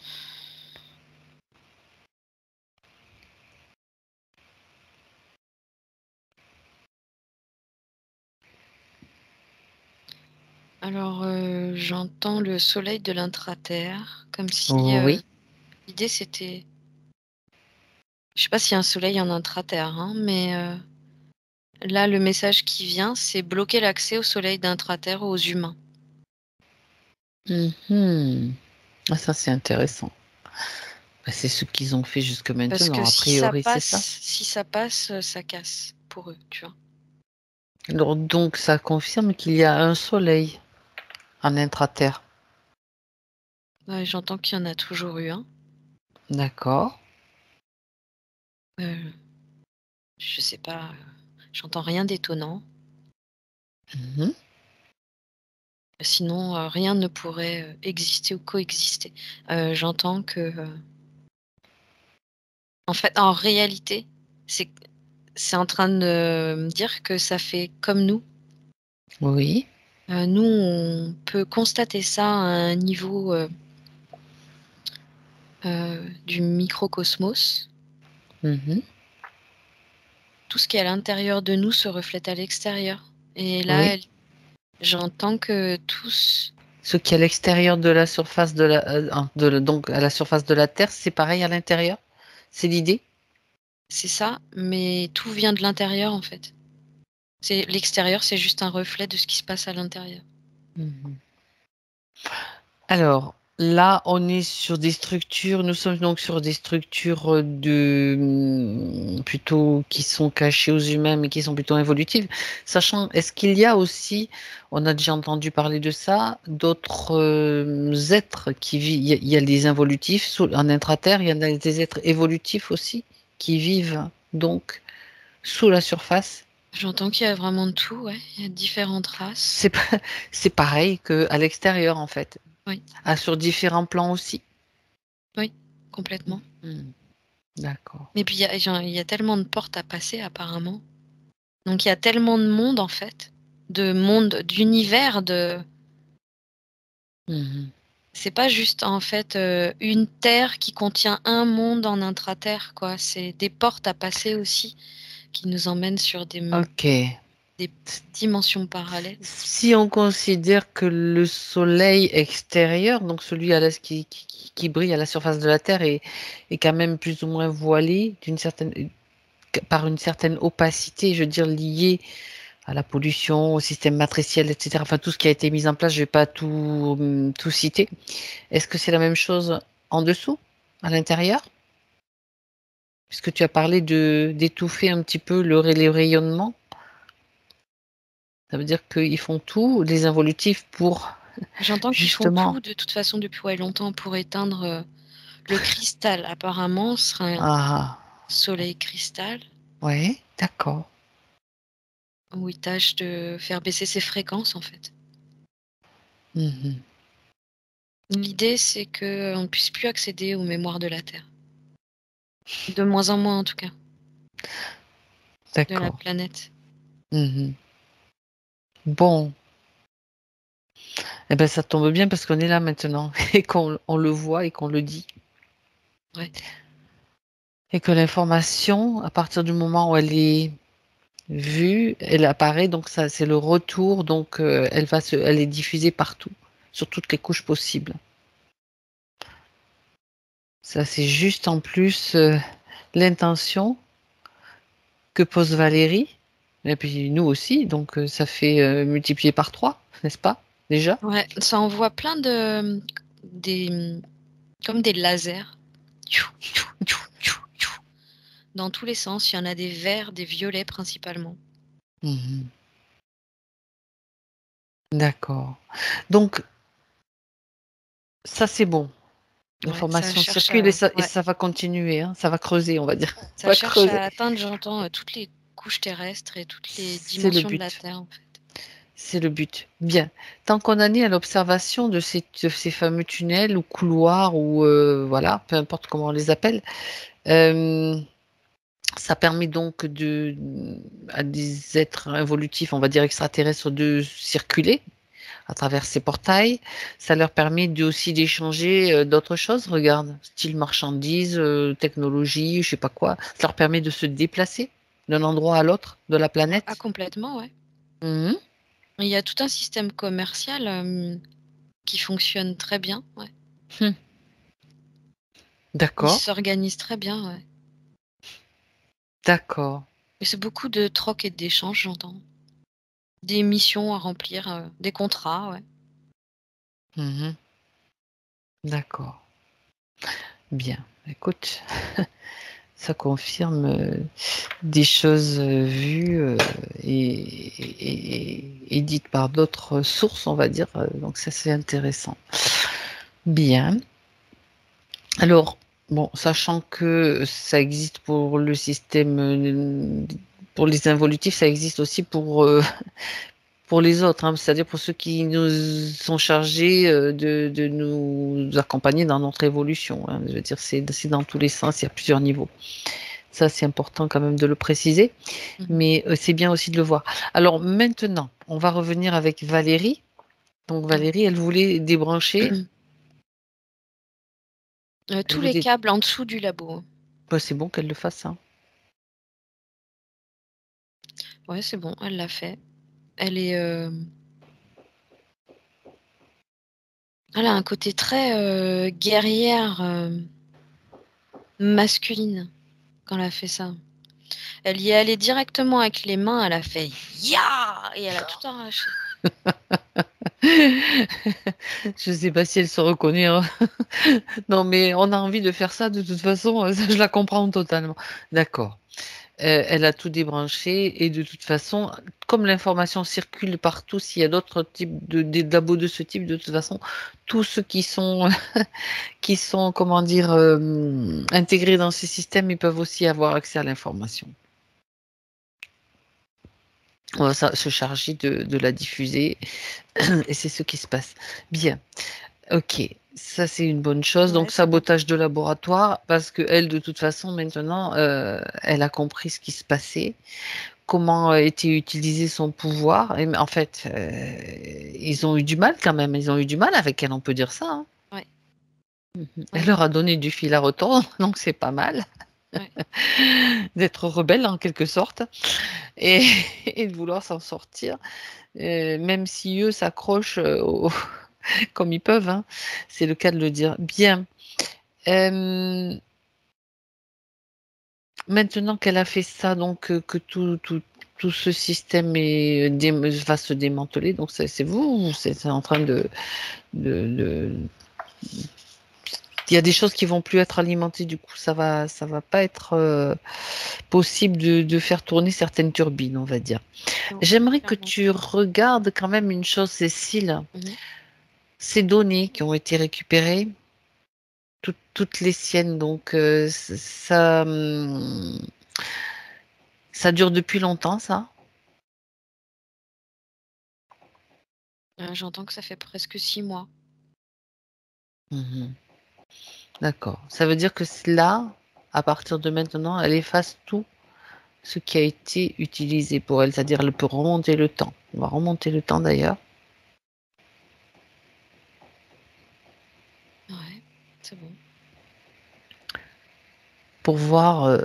Alors, j'entends le soleil de l'intraterre, comme si Oui. l'idée c'était. Je sais pas s'il y a un soleil en intraterre, hein, mais là, le message qui vient, c'est bloquer l'accès au soleil d'intraterre aux humains. Mhm. Ah, ça, c'est intéressant. Bah, c'est ce qu'ils ont fait jusque Parce que maintenant. A priori, c'est ça. si ça passe, ça casse pour eux, tu vois. Alors, donc, ça confirme qu'il y a un soleil en intraterre. Ouais, j'entends qu'il y en a toujours eu un. D'accord. Euh, je sais pas, j'entends rien d'étonnant. Mhm. Sinon, rien ne pourrait exister ou coexister. J'entends que, en fait, en réalité, c'est en train de me dire que ça fait comme nous. Oui. Nous, on peut constater ça à un niveau du microcosmos. Mhm. Tout ce qui est à l'intérieur de nous se reflète à l'extérieur. Et là, Oui. j'entends que tous, Ce qui est à l'extérieur de la surface donc à la surface de la Terre, c'est pareil à l'intérieur? C'est l'idée? c'est ça, mais tout vient de l'intérieur en fait. L'extérieur, c'est juste un reflet de ce qui se passe à l'intérieur. Mhm. Alors, là, on est sur des structures, nous sommes donc sur des structures plutôt qui sont cachées aux humains, mais qui sont plutôt évolutives. Sachant, est-ce qu'il y a aussi, on a déjà entendu parler de ça, d'autres êtres qui vivent, il y a des involutifs en intraterre, il y en a des êtres évolutifs aussi qui vivent donc sous la surface. J'entends qu'il y a vraiment de tout, ouais. Il y a différentes races. C'est pas- c'est pareil qu'à l'extérieur, en fait. Oui, Ah, sur différents plans aussi. oui, complètement. Hmm. D'accord. Et puis il y a tellement de portes à passer apparemment. Donc il y a tellement de monde en fait, de monde, d'univers, de. Mhm. C'est pas juste en fait une terre qui contient un monde en intraterre, quoi. C'est des portes à passer aussi qui nous emmènent sur Ok. des dimensions parallèles. Si on considère que le soleil extérieur, donc celui qui brille à la surface de la Terre, est quand même plus ou moins voilé par une certaine opacité, je veux dire, liée à la pollution, au système matriciel, etc. Enfin, tout ce qui a été mis en place, je vais pas tout citer. Est-ce que c'est la même chose en dessous, à l'intérieur? Puisque tu as parlé d'étouffer un petit peu les rayonnements. Ça veut dire qu'ils font tout, les involutifs, pour J'entends qu'ils font justement. tout de toute façon depuis longtemps pour éteindre le cristal. Apparemment, ce sera un Ah, soleil cristal ouais, d'accord. où il tâche de faire baisser ses fréquences en fait. Mhm. L'idée, c'est qu'on ne puisse plus accéder aux mémoires de la Terre. De moins en moins en tout cas, de la D'accord. planète. Mhm. Bon, eh ben ça tombe bien parce qu'on est là maintenant et qu'on on le voit et qu'on le dit. Ouais. Et que l'information, à partir du moment où elle est vue, elle apparaît, donc ça, c'est le retour, donc elle est diffusée partout, sur toutes les couches possibles. Ça, c'est juste en plus l'intention que pose Valérie, et puis nous aussi, donc ça fait multiplier par 3, n'est-ce pas, déjà? Ouais, ça envoie plein de des comme des lasers. Tchou, tchou, tchou, tchou, tchou. Dans tous les sens, il y en a des verts, des violets principalement. Mhm. D'accord. Donc, ça, c'est bon. Ouais, ça L'information cherche circule à et ouais, ça va continuer, hein, ça va creuser, on va dire. Ça ça va cherche creuser. à atteindre, j'entends, toutes les couches terrestres et toutes les C'est le dimensions de la but. Terre, en fait. C'est le but. Bien. Tant qu'on en est à l'observation de ces fameux tunnels ou couloirs ou voilà, peu importe comment on les appelle, euh, ça permet donc à des êtres évolutifs, on va dire extraterrestres, de circuler à travers ces portails. Ça leur permet aussi d'échanger d'autres choses. Regarde, style marchandises, technologie, je sais pas quoi. Ça leur permet de se déplacer d'un endroit à l'autre de la Ah planète. complètement, ouais. Mhm. Il y a tout un système commercial, qui fonctionne très bien, ouais. Hmm. Il D'accord, s'organise très bien, ouais. d'accord. Et c'est beaucoup de troc et d'échanges, j'entends. Des missions à remplir, des contrats, ouais. Mhm. D'accord. Bien. Écoute, ça confirme des choses vues et dites par d'autres sources, on va dire. Donc ça, c'est intéressant. Bien. Alors, bon, sachant que ça existe pour le système, pour les involutifs, ça existe aussi pour pour les autres, hein, c'est-à-dire pour ceux qui nous sont chargés de nous accompagner dans notre évolution, hein. Je veux dire, c'est dans tous les sens, il y a plusieurs niveaux. Ça, c'est important quand même de le préciser, mais c'est bien aussi de le voir. Alors maintenant, on va revenir avec Valérie. Donc Valérie, elle voulait débrancher. Tous les câbles en dessous du labo. Bah, c'est bon qu'elle le fasse, hein. Ouais, c'est bon, elle l'a fait. Elle est. Elle a un côté très guerrière, masculine quand elle a fait ça. Elle y est allée directement avec les mains, elle a fait ya et elle a tout arraché. Je sais pas si elle se reconnaît, hein. Non, mais on a envie de faire ça de toute façon, ça, je la comprends totalement. D'accord. Elle a tout débranché et de toute façon, comme l'information circule partout, s'il y a d'autres types des labos de ce type, de toute façon, tous ceux qui sont, qui sont, comment dire, intégrés dans ces systèmes, ils peuvent aussi avoir accès à l'information. On va se charger de la diffuser et c'est ce qui se passe. Bien. Ok, ça c'est une bonne chose. Ouais, Donc sabotage de laboratoire, parce que elle, de toute façon, maintenant, elle a compris ce qui se passait, comment était utilisé son pouvoir. Et en fait, ils ont eu du mal quand même. Ils ont eu du mal avec elle, on peut dire ça, hein. Ouais. Elle leur a donné du fil à retordre, donc c'est pas mal. Ouais. D'être rebelle en quelque sorte et, et de vouloir s'en sortir, même si eux s'accrochent comme ils peuvent, hein. C'est le cas de le dire. Bien. Maintenant qu'elle a fait ça, donc que tout ce système va se démanteler, donc c'est vous ou c'est en train de- il y a des choses qui vont plus être alimentées, du coup ça va pas être possible de faire tourner certaines turbines, on va dire. Non, J'aimerais que clairement. tu regardes quand même une chose, Cécile. Mhm. Ces données qui ont été récupérées, toutes les siennes, donc ça dure depuis longtemps, ça? J'entends que ça fait presque 6 mois. Mhm. D'accord. Ça veut dire que là, à partir de maintenant, elle efface tout ce qui a été utilisé pour elle, c'est-à-dire elle peut remonter le temps. On va remonter le temps d'ailleurs Ouais, c'est bon. pour voir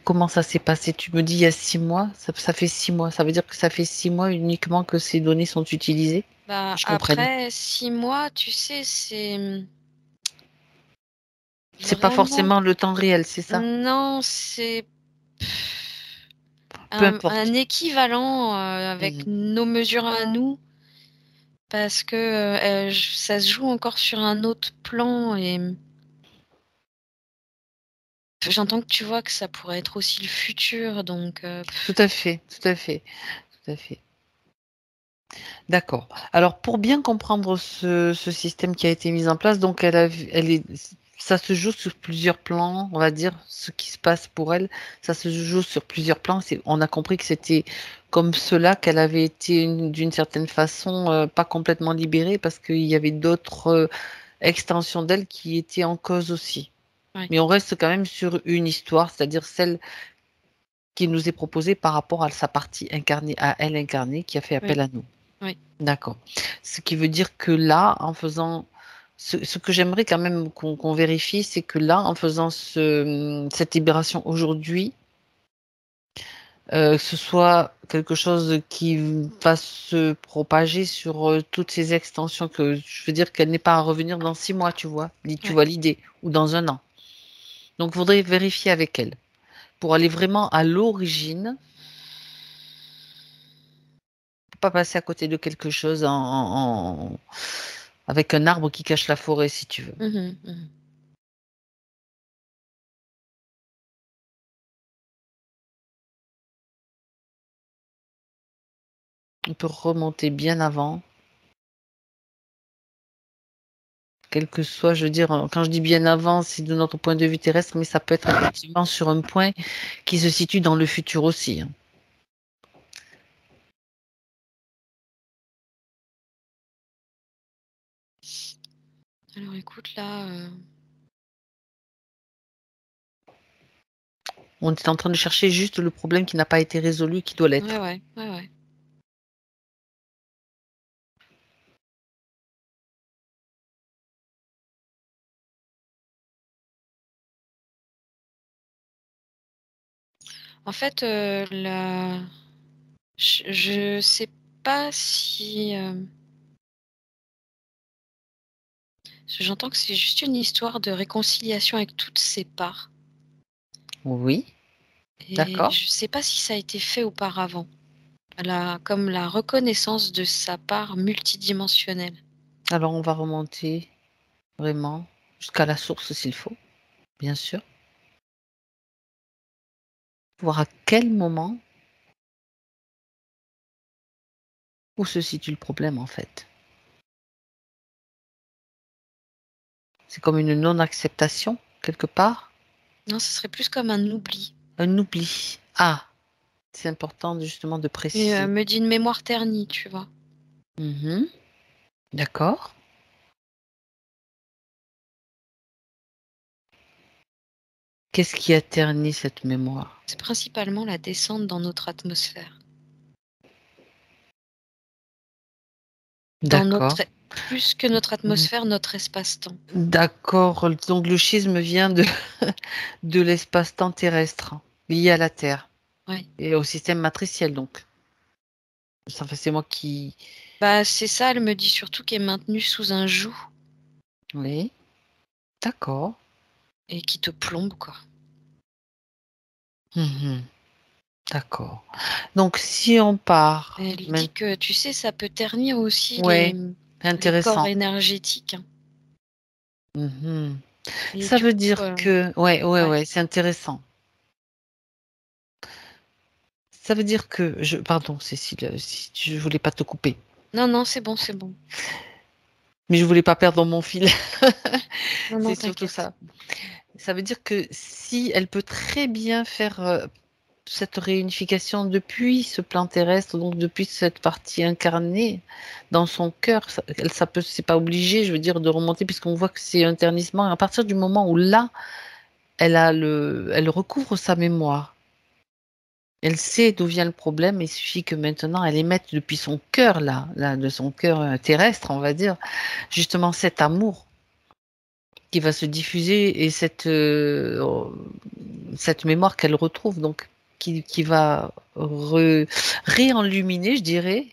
comment ça s'est passé. Tu me dis il y a 6 mois, ça fait 6 mois. Ça veut dire que ça fait 6 mois uniquement que ces données sont utilisées? Bah, Je comprenne. après 6 mois, tu sais, c'est C'est pas vraiment. forcément le temps réel, c'est ça? Non, c'est Peu un importe. équivalent avec Mhm. nos mesures à nous, parce que ça se joue encore sur un autre plan et j'entends que tu vois que ça pourrait être aussi le futur, donc Tout à fait, tout à fait, tout à fait. D'accord. Alors, pour bien comprendre ce système qui a été mis en place, donc ça se joue sur plusieurs plans, on va dire, ce qui se passe pour elle, ça se joue sur plusieurs plans. On a compris que c'était comme cela qu'elle avait été d'une certaine façon pas complètement libérée parce qu'il y avait d'autres extensions d'elle qui étaient en cause aussi. ouais, Mais on reste quand même sur une histoire, c'est-à-dire celle qui nous est proposée par rapport à sa partie incarnée, à elle incarnée, qui a fait oui, appel à nous. oui. D'accord. Ce qui veut dire que là, en faisant ce que j'aimerais quand même qu'on vérifie, c'est que là, en faisant cette libération aujourd'hui, que ce soit quelque chose qui va se propager sur toutes ces extensions, que je veux dire qu'elle n'est pas à revenir dans 6 mois, tu vois, tu Ouais. vois l'idée, ou dans un an. Donc, il faudrait vérifier avec elle pour aller vraiment à l'origine, pour pas passer à côté de quelque chose avec un arbre qui cache la forêt, si tu veux. Mhm, mhm. On peut remonter bien avant, quel que soit, je veux dire, quand je dis bien avant, c'est de notre point de vue terrestre, mais ça peut être effectivement sur un point qui se situe dans le futur aussi, hein. Alors écoute, là, On est en train de chercher juste le problème qui n'a pas été résolu, qui doit ouais, l'être. ouais, ouais, ouais. En fait, je sais pas si, j'entends que c'est juste une histoire de réconciliation avec toutes ses parts Oui, et d'accord. je sais pas si ça a été fait auparavant. Comme la reconnaissance de sa part multidimensionnelle. Alors on va remonter vraiment jusqu'à la source s'il faut, bien sûr. Voir à quel moment, où se situe le problème en fait. C'est comme une non-acceptation, quelque part, Non, ce serait plus comme un oubli. un oubli. Ah, c'est important justement de Et préciser. me dit une mémoire ternie, tu vois? Mhm. D'accord. Qu'est-ce qui a terni cette mémoire? C'est principalement la descente dans notre atmosphère. Dans D'accord. notre plus que notre Mhm. atmosphère, notre espace-temps. D'accord. Donc le schisme vient de, de l'espace-temps terrestre, lié à la Terre Ouais. et au système matriciel donc. Ça fait c'est moi qui. Bah, c'est ça, elle me dit surtout qu'elle est maintenue sous un joug Oui. D'accord. et qui te plombe, quoi. Mhm. D'accord. Donc si on part, Elle dit que, tu sais, ça peut ternir aussi ouais, les corps intéressant. énergétiques, hein. Mhm. Et Ça du veut coup, dire que, ouais, ouais, ouais. ouais, c'est intéressant. Ça veut dire que, pardon, Cécile, si je voulais pas te couper, Non, non, c'est bon, c'est bon. mais je voulais pas perdre mon fil. Non, C'est non, surtout t'inquiète. ça. Ça veut dire que si elle peut très bien faire cette réunification depuis ce plan terrestre, donc depuis cette partie incarnée dans son cœur, ça peut, c'est pas obligé, je veux dire, de remonter puisqu'on voit que c'est un ternissement. À partir du moment où là, elle recouvre sa mémoire. Elle sait d'où vient le problème, il suffit que maintenant elle émette depuis son cœur, là, de son cœur terrestre, on va dire, justement cet amour qui va se diffuser et cette mémoire qu'elle retrouve, donc qui va réenluminer, je dirais,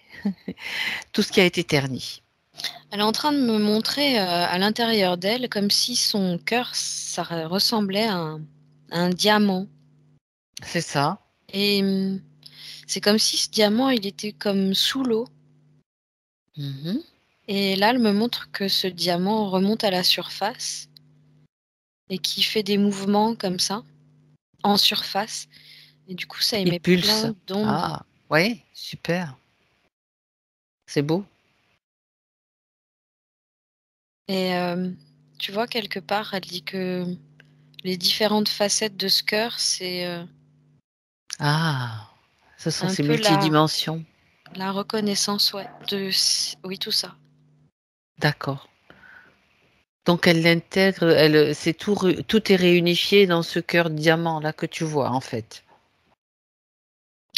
tout ce qui a été terni. Elle est en train de me montrer, à l'intérieur d'elle comme si son cœur, ça ressemblait à un diamant C'est ça. et c'est comme si ce diamant, il était comme sous l'eau Mhm. et là, elle me montre que ce diamant remonte à la surface et qui fait des mouvements comme ça, en surface et du coup, ça Il émet pulse. plein d'ondes Ah, ouais, super. C'est beau. et tu vois, quelque part, elle dit que les différentes facettes de ce cœur, c'est, Ah, ce sont un ces peu multidimensions. la reconnaissance, ouais, oui, tout ça. D'accord. Donc elle l'intègre, c'est tout, tout est réunifié dans ce cœur diamant là que tu vois en fait.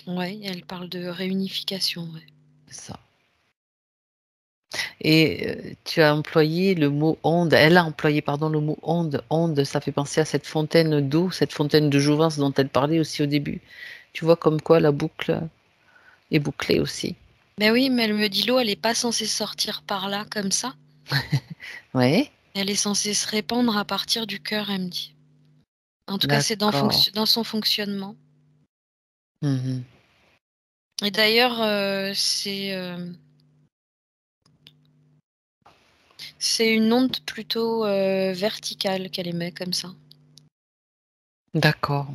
Ouais, elle parle de réunification, ouais. C'est ça. Et tu as employé le mot onde, elle a employé, pardon, le mot onde. Onde, ça fait penser à cette fontaine d'eau, cette fontaine de jouvence dont elle parlait aussi au début. Tu vois comme quoi la boucle est bouclée aussi. Ben oui, mais elle me dit l'eau, elle est pas censée sortir par là comme ça. Oui, Elle est censée se répandre à partir du cœur, elle me dit. En tout cas, c'est d'accord. dans son fonctionnement. Mhm. Et d'ailleurs, c'est une onde plutôt verticale qu'elle émet comme ça. D'accord.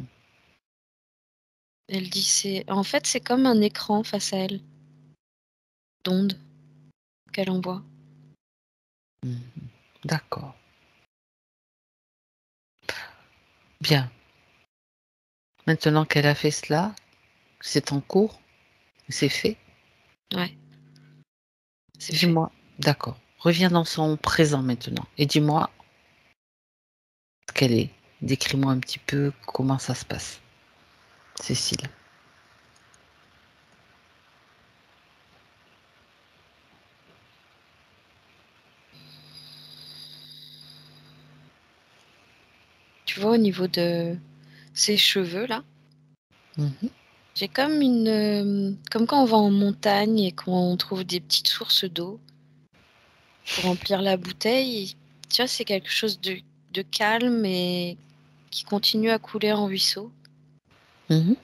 Elle dit en fait, c'est comme un écran face à elle, d'ondes qu'elle envoie. Mhm. D'accord. Bien. Maintenant qu'elle a fait cela, c'est en cours, c'est fait. Ouais, c'est fait. Dis-moi. D'accord. Reviens dans son présent maintenant et dis-moi ce qu'elle est. Décris-moi un petit peu comment ça se passe, Cécile. Tu vois, au niveau de ses cheveux, là, Mhm. j'ai comme comme quand on va en montagne et qu'on trouve des petites sources d'eau pour remplir la bouteille. Tu vois, c'est quelque chose de calme et qui continue à couler en ruisseau. Mhm.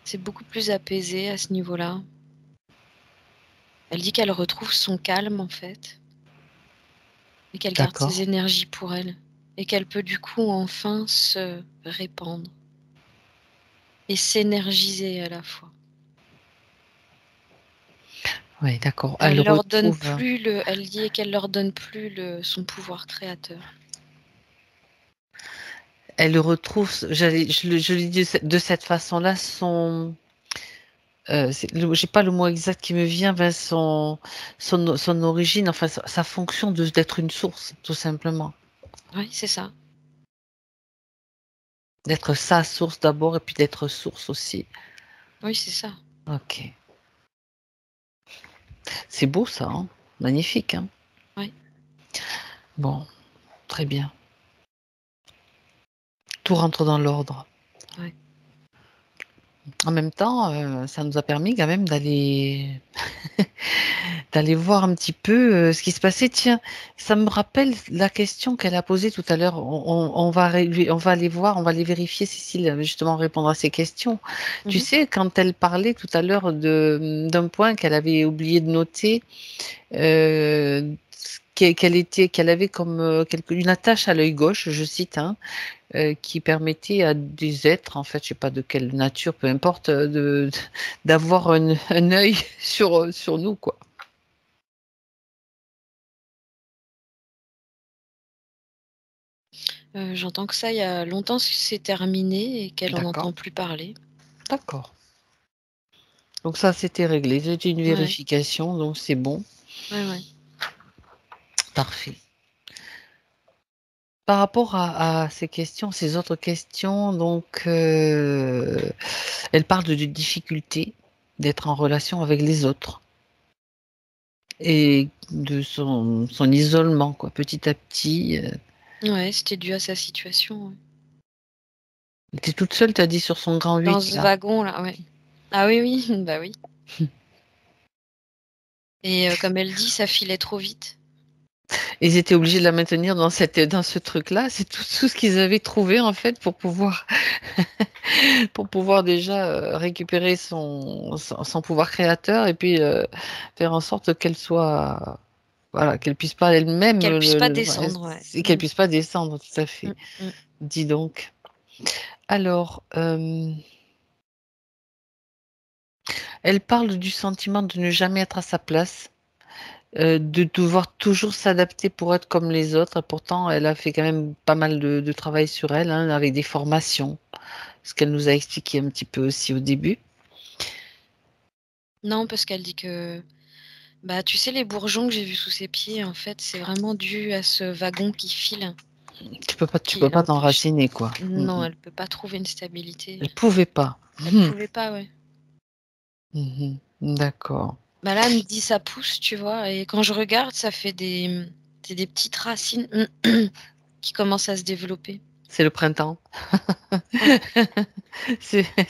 C'est beaucoup plus apaisé à ce niveau-là. Elle dit qu'elle retrouve son calme, en fait, et qu'elle garde ses D'accord. énergies pour elle, et qu'elle peut du coup enfin se répandre et s'énergiser à la fois. Oui, d'accord. Elle Elle leur donne retrouve. plus elle dit qu'elle leur donne plus son pouvoir créateur. Elle retrouve. Je l'ai dit de cette façon-là. J'ai pas le mot exact qui me vient. Ben son origine. Enfin, sa fonction d'être une source, tout simplement. Oui, c'est ça. D'être sa source d'abord et puis d'être source aussi. Oui, c'est ça. Ok. C'est beau ça, hein. Magnifique, hein. Oui. Bon, très bien. Tout rentre dans l'ordre. Ouais. En même temps, ça nous a permis quand même d'aller voir un petit peu ce qui se passait. Tiens, ça me rappelle la question qu'elle a posée tout à l'heure. On va aller voir, on va aller vérifier, Cécile, justement répondre à ces questions. Tu Mhm. sais, quand elle parlait tout à l'heure d'un point qu'elle avait oublié de noter, euh, qu'elle avait comme une attache à l'œil gauche, je cite, hein, qui permettait à des êtres, en fait, je sais pas de quelle nature, peu importe, d'avoir un œil sur nous, quoi. J'entends que ça, il y a longtemps que c'est terminé et qu'elle en D'accord, entend plus parler. d'accord. Donc ça, c'était réglé. C'était une Ouais, vérification, donc c'est bon. ouais, ouais. Parfait. Par rapport à ces questions, ces autres questions, donc, elle parle de difficultés d'être en relation avec les autres et de son isolement, quoi, petit à petit. Ouais, c'était dû à sa situation, ouais. Elle était toute seule, t'as dit, sur son grand Dans 8 ce là. wagon-là, ouais. Ah oui, oui, bah oui. Et comme elle dit, ça filait trop vite. Ils étaient obligés de la maintenir dans ce truc-là. C'est tout ce qu'ils avaient trouvé, en fait, pour pouvoir déjà récupérer son pouvoir créateur et puis faire en sorte qu'elle soit, voilà, qu'elle puisse pas elle-même, Qu'elle puisse pas descendre, ouais. et qu'elle puisse pas descendre, tout à fait. Mm, mm. Dis donc. Alors, elle parle du sentiment de ne jamais être à sa place, de devoir toujours s'adapter pour être comme les autres. Pourtant, elle a fait quand même pas mal de travail sur elle, hein, avec des formations, ce qu'elle nous a expliqué un petit peu aussi au début. Non, parce qu'elle dit que, bah, tu sais, les bourgeons que j'ai vus sous ses pieds, en fait, c'est vraiment dû à ce wagon qui file, Tu qui peux pas l'empêche. t'enraciner, quoi. Non, elle peut pas trouver une stabilité. Elle pouvait pas. Elle pouvait pas, ouais. Mhm. D'accord. Bah là, elle me dit ça pousse, tu vois, et quand je regarde, ça fait c'est des petites racines qui commencent à se développer. C'est le printemps. Ouais.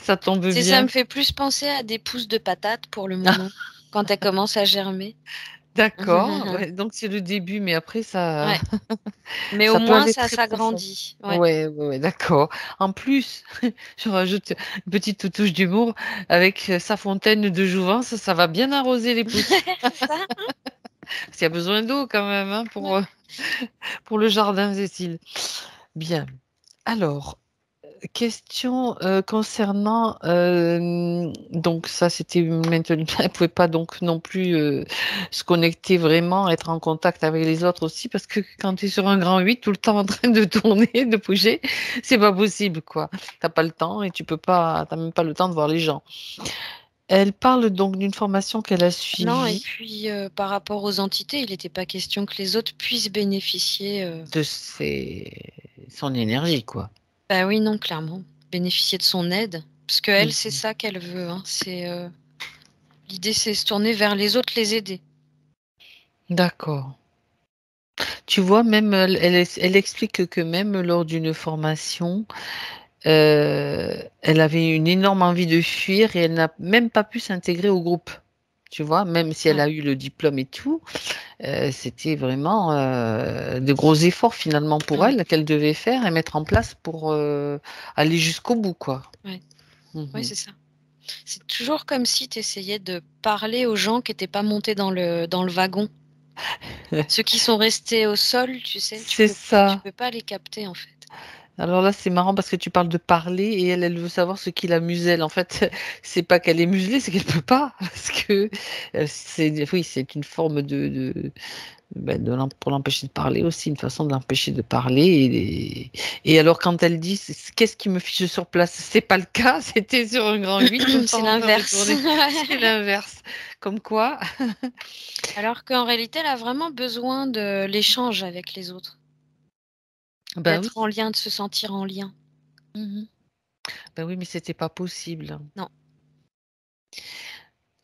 Ça tombe Ça bien. me fait plus penser à des pousses de patates pour le moment, quand elles commencent à germer. D'accord. Ouais, donc c'est le début, mais après ça, Ouais, mais au ça peut moins aller ça très profond. s'agrandit. Ouais. Ouais, ouais, ouais, d'accord. En plus, je rajoute une petite touche d'humour avec sa fontaine de jouvence, ça va bien arroser les pousses. C'est ça? Parce qu'il y a besoin d'eau quand même, hein, Ouais. pour le jardin, Cécile. Bien. Alors, question concernant donc ça c'était maintenant elle pouvait pas donc non plus se connecter vraiment, être en contact avec les autres aussi parce que quand tu es sur un grand 8 tout le temps en train de tourner, de bouger, c'est pas possible quoi. T'as pas le temps et tu peux pas, t'as même pas le temps de voir les gens. Elle parle donc d'une formation qu'elle a Non, et suivie puis par rapport aux entités, il n'était pas question que les autres puissent bénéficier. de son énergie, quoi. Bah oui, non, clairement. Bénéficier de son aide. Parce que elle, c'est Mhm. ça qu'elle veut. Hein. L'idée, c'est se tourner vers les autres, les aider. D'accord. Tu vois, même elle explique que même lors d'une formation, elle avait une énorme envie de fuir et elle n'a même pas pu s'intégrer au groupe. Tu vois, même si elle Ouais. a eu le diplôme et tout, c'était vraiment de gros efforts finalement pour Ouais. elle qu'elle devait faire et mettre en place pour aller jusqu'au bout, quoi. Ouais. Ouais, Mhm. c'est ça. C'est toujours comme si tu essayais de parler aux gens qui n'étaient pas montés dans le wagon. Ceux qui sont restés au sol, tu sais, tu C'est peux, tu ça. peux pas les capter en fait. Alors là, c'est marrant parce que tu parles de parler et elle veut savoir ce qui la muselle. En fait, c'est pas qu'elle est muselée, c'est qu'elle peut pas parce que oui, c'est une forme pour l'empêcher de parler aussi, une façon de l'empêcher de parler. Et alors, quand elle dit qu'est-ce qui me fiche sur place, c'est pas le cas, c'était sur un grand 8, tout le C'est temps en train de l'inverse. tourner. C'est l'inverse. Comme quoi. Alors qu'en réalité, elle a vraiment besoin de l'échange avec les autres, Ben oui. d'être en lien, de se sentir en lien. Mhm. Ben oui, mais c'était pas possible. Non.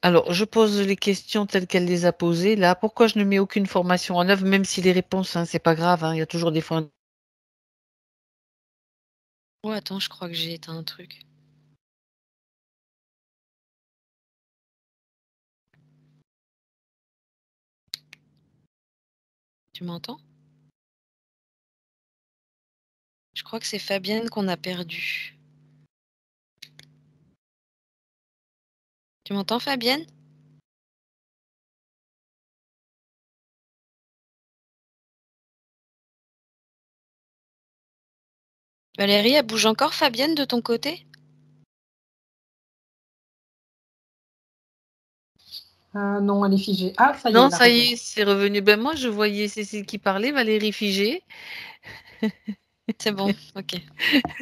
Alors, je pose les questions telles qu'elle les a posées. Là, pourquoi je ne mets aucune formation en œuvre, même si les réponses, hein, c'est pas grave, hein, il y a toujours des fois. Oh, attends, je crois que j'ai éteint un truc. Tu m'entends? Je crois que c'est Fabienne qu'on a perdue. Tu m'entends, Fabienne? Valérie, elle bouge encore, Fabienne, de ton côté? Non, elle est figée. Ah, ça y est, Non, elle a ça y revenu. est, c'est revenu. Ben moi, je voyais Cécile qui parlait, Valérie figée. C'est bon, ok.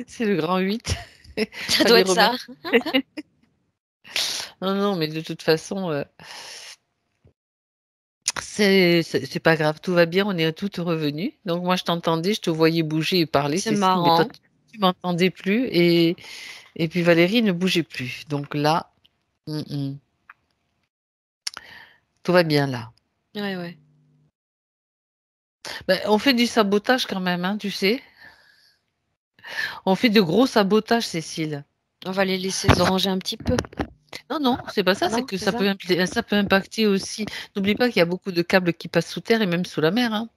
C'est le grand 8. Ça doit Fallait être ça. remettre. Non, non, mais de toute façon, c'est pas grave, tout va bien, on est toutes revenues. Donc moi, je t'entendais, je te voyais bouger et parler, C'est Cécile, mais toi, marrant. tu m'entendais plus et puis Valérie ne bougeait plus. Donc là, mm, mm, tout va bien là. Ouais, ouais. Ben, on fait du sabotage quand même, hein, tu sais. On fait de gros sabotages, Cécile. On va les laisser se ranger un petit peu. Non, non, c'est pas ça, c'est Non, que c'est ça? ça peut impacter aussi. N'oublie pas qu'il y a beaucoup de câbles qui passent sous terre et même sous la mer, hein.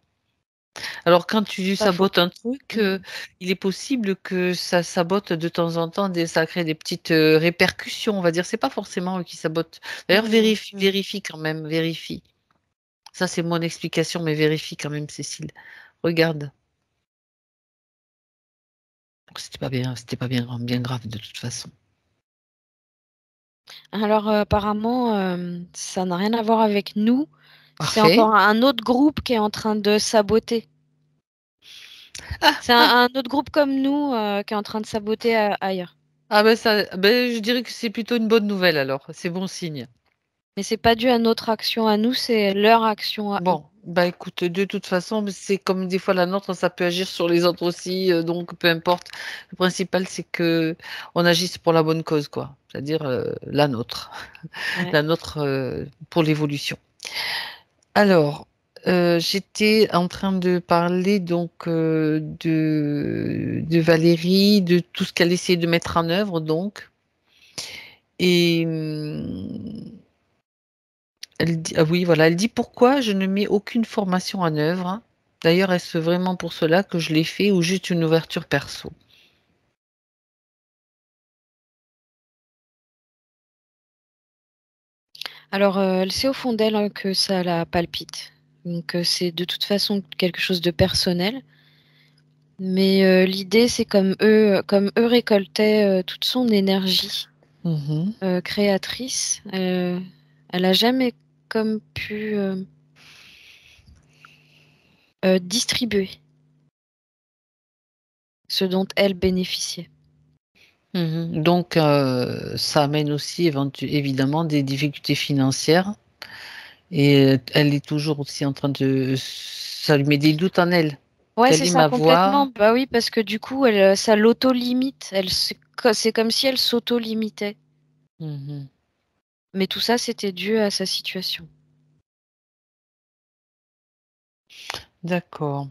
Alors, quand tu Pas faux. sabotes un truc, Mm. il est possible que ça sabote de temps en temps, ça crée des petites répercussions, on va dire. C'est pas forcément eux qui sabotent. D'ailleurs, Mm, vérifie, mm. vérifie quand même, vérifie. Ça, c'est mon explication, mais vérifie quand même, Cécile. Regarde. C'était pas bien, bien grave de toute façon. Alors, apparemment, ça n'a rien à voir avec nous. C'est Parfait. encore un autre groupe qui est en train de saboter. Ah, C'est ah, un autre groupe comme nous qui est en train de saboter ailleurs. ah ben ça, ben, je dirais que c'est plutôt une bonne nouvelle alors. C'est bon signe. Mais c'est pas dû à notre action à nous, c'est leur action à eux. Bon, bah écoute, de toute façon, c'est comme des fois la nôtre, ça peut agir sur les autres aussi, donc peu importe. Le principal, c'est que on agisse pour la bonne cause, quoi. C'est-à-dire la nôtre, Ouais. la nôtre pour l'évolution. Alors, j'étais en train de parler donc de Valérie, de tout ce qu'elle essayait de mettre en œuvre, donc. Et elle dit, ah oui, voilà, elle dit pourquoi je ne mets aucune formation en œuvre, hein. D'ailleurs, est-ce vraiment pour cela que je l'ai fait ou juste une ouverture perso? Alors, elle sait au fond d'elle hein, que ça la palpite. Donc, c'est de toute façon quelque chose de personnel. Mais l'idée, c'est comme eux récoltaient toute son énergie Mhm. créatrice, elle a jamais comme pu distribuer ce dont elle bénéficiait. Donc, ça amène aussi évidemment des difficultés financières et elle est toujours aussi en train de ça lui met des doutes en elle. Ouais, Quelle c'est est ça, ma complètement. voie? Bah oui, parce que du coup, ça l'auto-limite. C'est comme si elle s'auto-limitait. Mmh. Mais tout ça, c'était dû à sa situation. D'accord.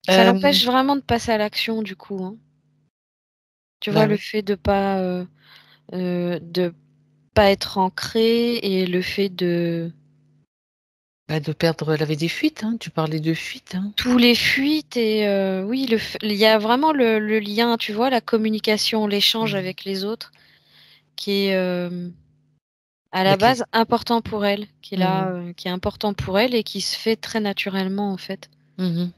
Ça Hem, l'empêche vraiment de passer à l'action, du coup, hein. Tu vois, bah, le oui, fait de pas être ancré et le fait de bah, de perdre elle avait des fuites, hein, tu parlais de fuites, hein? tous les fuites et oui, il y a vraiment le lien, tu vois, la communication, l'échange Mmh. avec les autres qui est, à la Bah, base important pour elle, mmh. qui est important pour elle et qui se fait très naturellement, en fait. Mmh. Et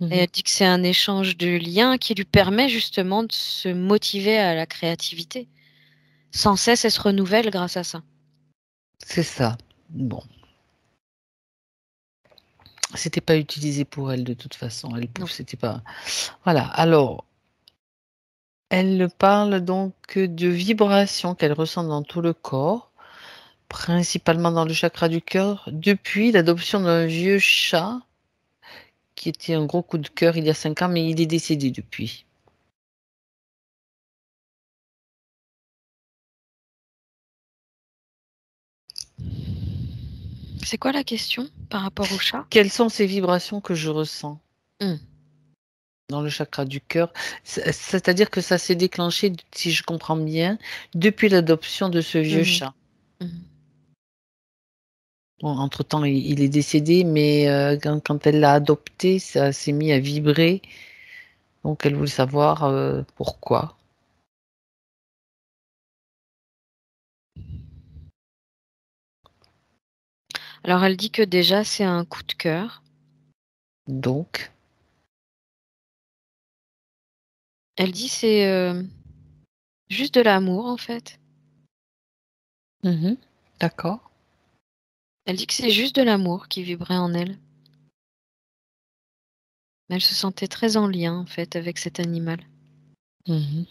Mmh. elle dit que c'est un échange de liens qui lui permet justement de se motiver à la créativité. Sans cesse, elle se renouvelle grâce à ça. C'est ça. Bon, c'était pas utilisé pour elle de toute façon, elle Non. pouf, c'était pas voilà, alors elle parle donc de vibrations qu'elle ressent dans tout le corps, principalement dans le chakra du cœur, depuis l'adoption d'un vieux chat qui était un gros coup de cœur il y a 5 ans, mais il est décédé depuis. C'est quoi la question par rapport au chat? Quelles sont ces vibrations que je ressens Mmh. dans le chakra du cœur? C'est-à-dire que ça s'est déclenché, si je comprends bien, depuis l'adoption de ce vieux Mmh. chat. Mmh. Bon, entre-temps, il est décédé, mais quand elle l'a adopté, ça s'est mis à vibrer, donc elle voulait savoir, pourquoi. Alors elle dit que déjà c'est un coup de cœur. Donc Elle dit c'est, juste de l'amour en fait. mmh, d'accord. Elle dit que c'est juste de l'amour qui vibrait en elle. Elle se sentait très en lien en fait avec cet animal. Mmh.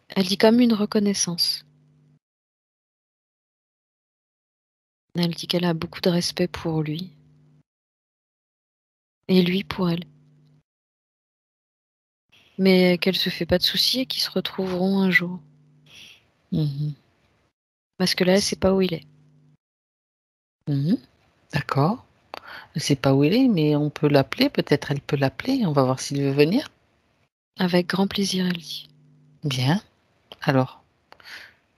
Elle dit comme une reconnaissance. Elle dit qu'elle a beaucoup de respect pour lui et lui pour elle. Mais qu'elle se fait pas de soucis et qu'ils se retrouveront un jour. Mmh. Parce que là, elle sait pas où il est. Mmh. D'accord. Je sais pas où il est, mais on peut l'appeler, peut-être elle peut l'appeler, on va voir s'il veut venir. Avec grand plaisir, elle dit. Bien, alors,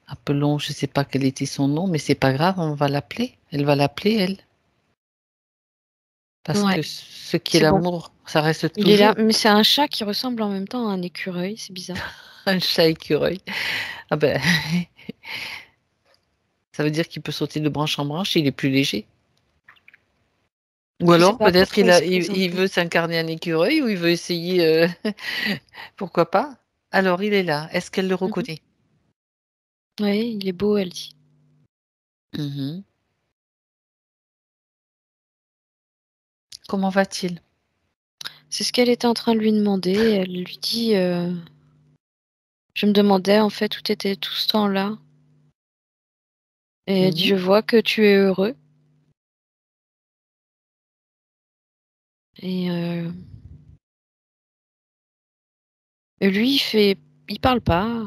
appelons, je sais pas quel était son nom, mais c'est pas grave, on va l'appeler. Elle va l'appeler, elle. Parce Ouais, que ce qui est c'est bon. l'amour, ça reste Il est là, toujours mais c'est un chat qui ressemble en même temps à un écureuil, c'est bizarre. un chat écureuil. Ah ben, ça veut dire qu'il peut sauter de branche en branche, il est plus léger. Ou Je sais alors pas peut-être pourquoi il se il présentait. veut s'incarner en écureuil ou il veut essayer, pourquoi pas? Alors il est là, est-ce qu'elle le Mmh. reconnaît? Ouais, il est beau, elle dit. Mmh. Comment va-t-il? C'est ce qu'elle était en train de lui demander. Elle lui dit, je me demandais en fait où tu étais tout ce temps-là. Et elle dit: Mmh. «Je vois que tu es heureux» et lui, il parle pas.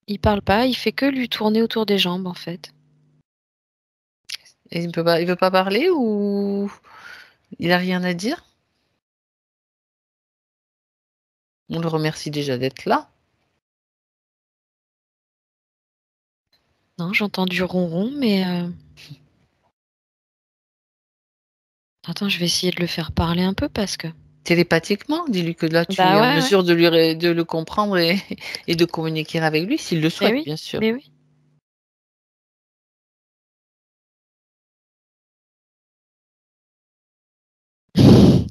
Il parle pas, il fait que lui tourner autour des jambes, en fait. Et il veut pas parler ou il a rien à dire? On le remercie déjà d'être là. Non, j'entends du ronron, mais attends, je vais essayer de le faire parler un peu parce que Télépathiquement, dis-lui que là tu bah, es en ouais, ouais. mesure de le comprendre et et de communiquer avec lui s'il le Mais souhaite, oui, bien sûr. mais oui.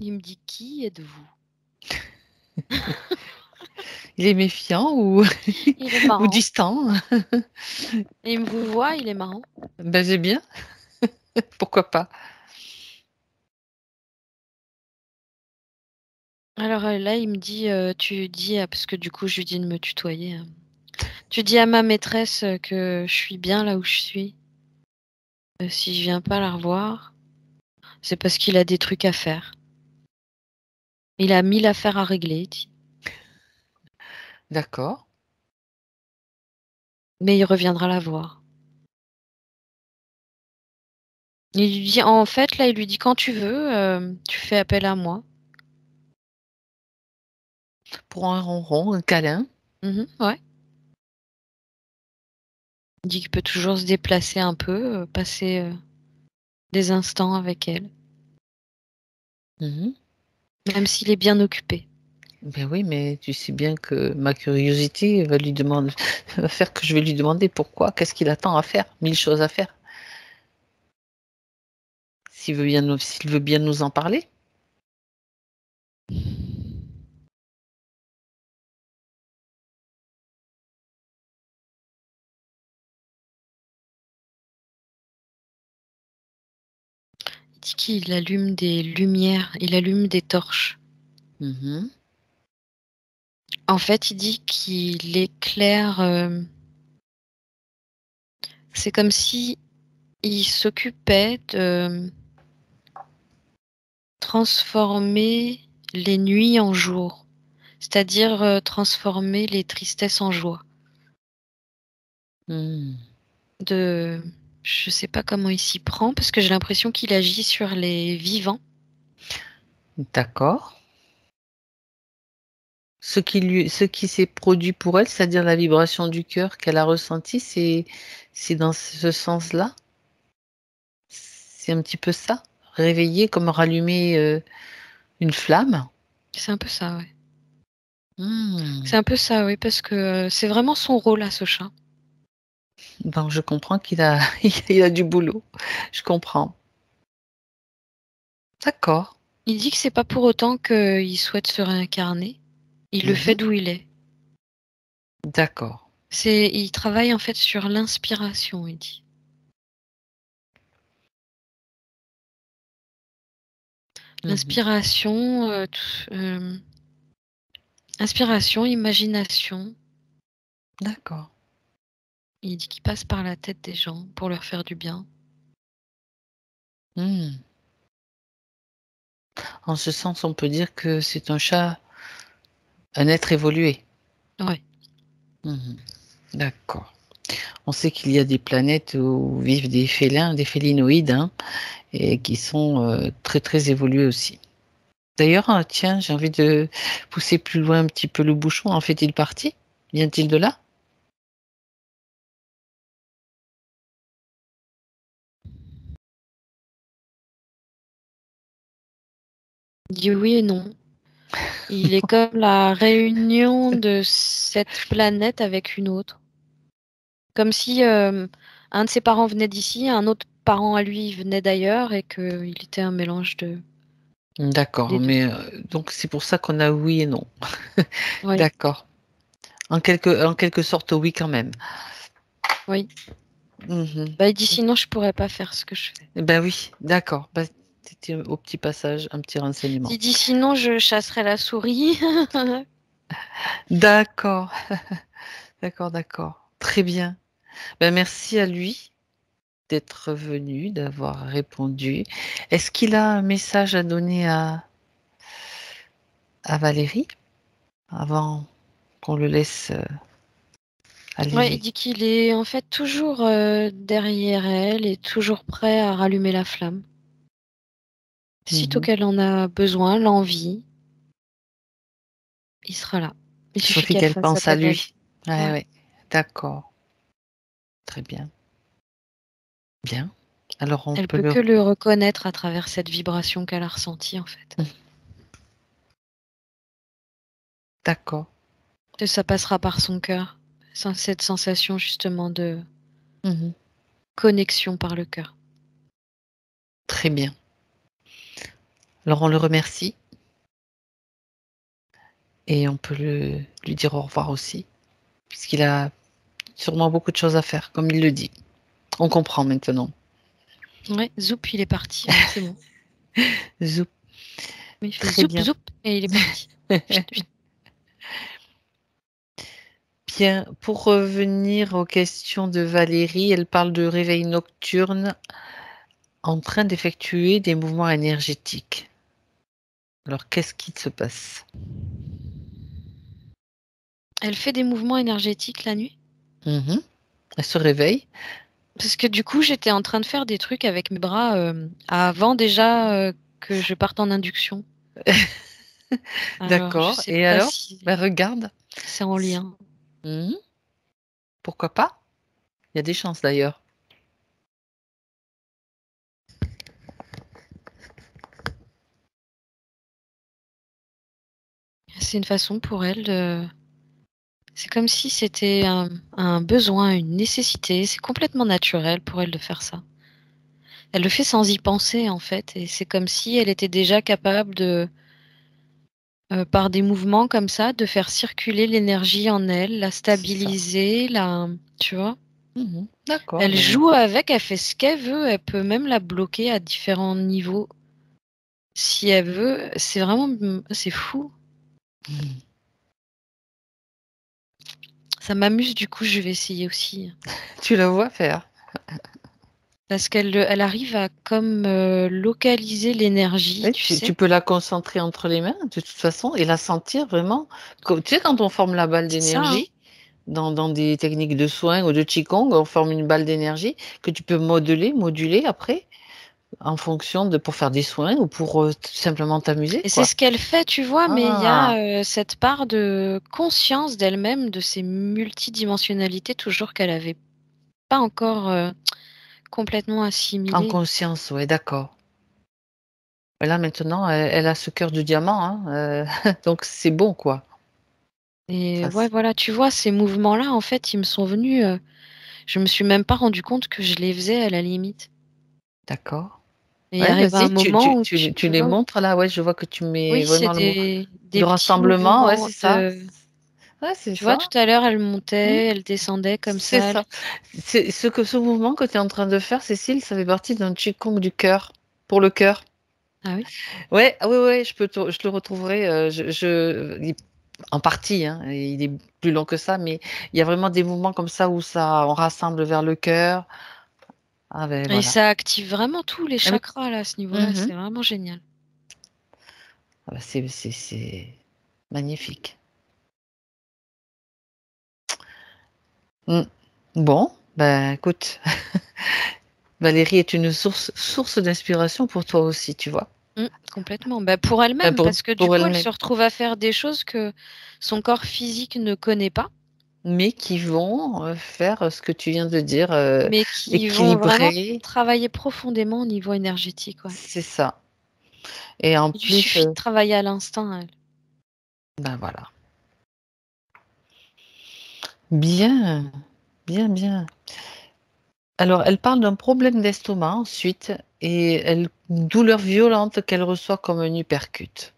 Il me dit: «Qui êtes-vous?» Il est méfiant ou Il est ou marrant. distant? Il me vous voit, il est marrant. Ben, c'est bien, pourquoi pas? Alors là, il me dit, tu dis, parce que du coup, je lui dis de me tutoyer. Tu dis à ma maîtresse que je suis bien là où je suis. Si je viens pas la revoir, c'est parce qu'il a des trucs à faire. Il a 1000 affaires à régler, il dit. D'accord. Mais il reviendra la voir. Il lui dit, en fait, là, il lui dit quand tu veux, tu fais appel à moi. Pour un ronron, un câlin. Ouais. Il dit qu'il peut toujours se déplacer un peu, passer des instants avec elle, Mhm. même s'il est bien occupé. Ben oui, mais tu sais bien que ma curiosité va lui demander, va faire que je vais lui demander pourquoi, qu'est-ce qu'il attend à faire, 1000 choses à faire. S'il veut bien nous en parler. Il dit qu'il allume des lumières, il allume des torches. Mhm. En fait, il dit qu'il éclaire. C'est comme si il s'occupait de transformer les nuits en jours, c'est-à-dire transformer les tristesses en joie. Hmm. Je sais pas comment il s'y prend parce que j'ai l'impression qu'il agit sur les vivants. D'accord. Ce qui s'est produit pour elle, c'est-à-dire la vibration du cœur qu'elle a ressentie, c'est dans ce sens-là. C'est un petit peu ça. Réveiller, comme rallumer une flamme. C'est un peu ça, ouais. Hmm. C'est un peu ça, oui, parce que c'est vraiment son rôle à ce chat. Ben, je comprends qu'il a, il a du boulot. Je comprends. D'accord. Il dit que c'est pas pour autant qu'il souhaite se réincarner. Il le fait Mhm. d'où il est. D'accord. Il travaille en fait sur l'inspiration, il dit. Mhm. L'inspiration, inspiration, imagination. D'accord. Il dit qu'il passe par la tête des gens pour leur faire du bien. Hmm. En ce sens, on peut dire que c'est un chat, un être évolué. Ouais. Mhm. D'accord. On sait qu'il y a des planètes où vivent des félins, des félinoïdes, hein, et qui sont très très évolués aussi. D'ailleurs, tiens, j'ai envie de pousser plus loin un petit peu le bouchon. En fait-il partie? Vient-il de là? Il dit oui et non. Il est comme la réunion de cette planète avec une autre. Comme si un de ses parents venait d'ici, un autre parent à lui venait d'ailleurs et qu'il était un mélange D'accord, des deux. mais donc c'est pour ça qu'on a oui et non. Oui, D'accord. En quelque sorte, oui quand même. oui. Mhm. Bah, il dit sinon je pourrais pas faire ce que je fais. Ben oui, d'accord. Ben, c'était au petit passage, un petit renseignement. Il dit sinon je chasserais la souris. D'accord, d'accord, d'accord. Très bien. Ben, merci à lui d'être venu, d'avoir répondu. Est-ce qu'il a un message à donner à Valérie avant qu'on le laisse Ouais, il aller? dit qu'il est en fait toujours derrière elle et toujours prêt à rallumer la flamme. Sitôt Mhm. qu'elle en a besoin, l'envie, il sera là. Il Il suffit suffit qu'elle qu'elle fasse pense à appel à lui. lui. Ouais, Ouais. ouais. D'accord. Très bien. Bien. Alors on Elle peut peut le... que le reconnaître à travers cette vibration qu'elle a ressentie en fait. Mhm. D'accord. Et ça passera par son cœur. Cette sensation justement de Mhm. connexion par le cœur. Très bien. Alors on le remercie et on peut lui dire au revoir aussi, puisqu'il a sûrement beaucoup de choses à faire, comme il le dit. On comprend maintenant. Ouais, zoup, il est parti, ouais, c'est bon. Zou. Mais il fait Très zoup, bien. zoup, et il est parti. Chut, chut. Bien, pour revenir aux questions de Valérie, elle parle de réveil nocturne en train d'effectuer des mouvements énergétiques. Alors, qu'est-ce qui se passe? Elle fait des mouvements énergétiques la nuit? Mhm. Elle se réveille. Parce que du coup, j'étais en train de faire des trucs avec mes bras avant déjà que je parte en induction. Alors, je D'accord. sais Et pas alors? si Ben, regarde. c'est en lien. Mhm. Pourquoi pas? Il y a des chances d'ailleurs. C'est une façon pour elle de... C'est comme si c'était un besoin, une nécessité. C'est complètement naturel pour elle de faire ça. Elle le fait sans y penser, en fait. Et c'est comme si elle était déjà capable de, par des mouvements comme ça, de faire circuler l'énergie en elle, la C'est ça. stabiliser, tu vois. Mhm. D'accord. Elle Ben, joue avec, elle fait ce qu'elle veut, elle peut même la bloquer à différents niveaux. Si elle veut, c'est vraiment, c'est fou. mhm. Ça m'amuse, du coup, je vais essayer aussi. Tu la vois faire. Parce qu'elle arrive à comme localiser l'énergie, Oui, tu tu sais. peux la concentrer entre les mains, de toute façon, et la sentir vraiment. Tu sais, quand on forme la balle C'est ça, hein. d'énergie, dans des techniques de soins ou de Qigong, on forme une balle d'énergie que tu peux moduler après, en fonction de, pour faire des soins ou pour tout simplement t'amuser, Et c'est quoi. ce qu'elle fait, tu vois, mais il y Ah, a cette part de conscience d'elle-même, de ses multidimensionnalités, toujours qu'elle avait pas encore complètement en assimilée. conscience, ouais, d'accord. Et là, maintenant, elle a ce cœur de diamant, hein, donc c'est bon, quoi. Et Ça, ouais, c'est- voilà, tu vois, ces mouvements-là, en fait, ils me sont venus. Je me suis même pas rendu compte que je les faisais à la limite. d'accord. Et il Ouais, arrive un vas-y, moment où tu tu les vois, montres là, ouais, je vois que tu mets oui, c'est vraiment des le petits rassemblement, ouais, mouvements c'est ça. de. Ouais, c'est Tu vois, ça. tout à l'heure, elle Hmm, montait, elle descendait comme c'est ça. ça. C'est ce mouvement que tu es en train de faire, Cécile, ça fait partie d'un Qigong du cœur, pour le cœur. Ah oui? Ouais, ah ouais, ouais, je te le retrouverai, en partie, hein, il est plus long que ça, mais il y a vraiment des mouvements comme ça où ça, on rassemble vers le cœur. Ah ben Et voilà. ça active vraiment tous les Ah oui. chakras là, à ce niveau-là. Mhm. C'est vraiment génial. Ah ben, c'est magnifique. Mm. Bon, ben écoute, Valérie est une source d'inspiration pour toi aussi, tu vois. Complètement. Bah, pour Enfin, elle-même, parce que du pour coup, elle se elle-même. retrouve à faire des choses que son corps physique ne connaît pas, Mais qui vont faire ce que tu viens de dire, mais qui vont vraiment équilibrer, travailler profondément au niveau énergétique. Ouais. c'est ça. Et en Il lui plus, suffit de travailler à l'instinct, elle. ben voilà. Bien, bien, bien. Alors, elle parle d'un problème d'estomac ensuite et une douleur violente qu'elle reçoit comme un uppercut.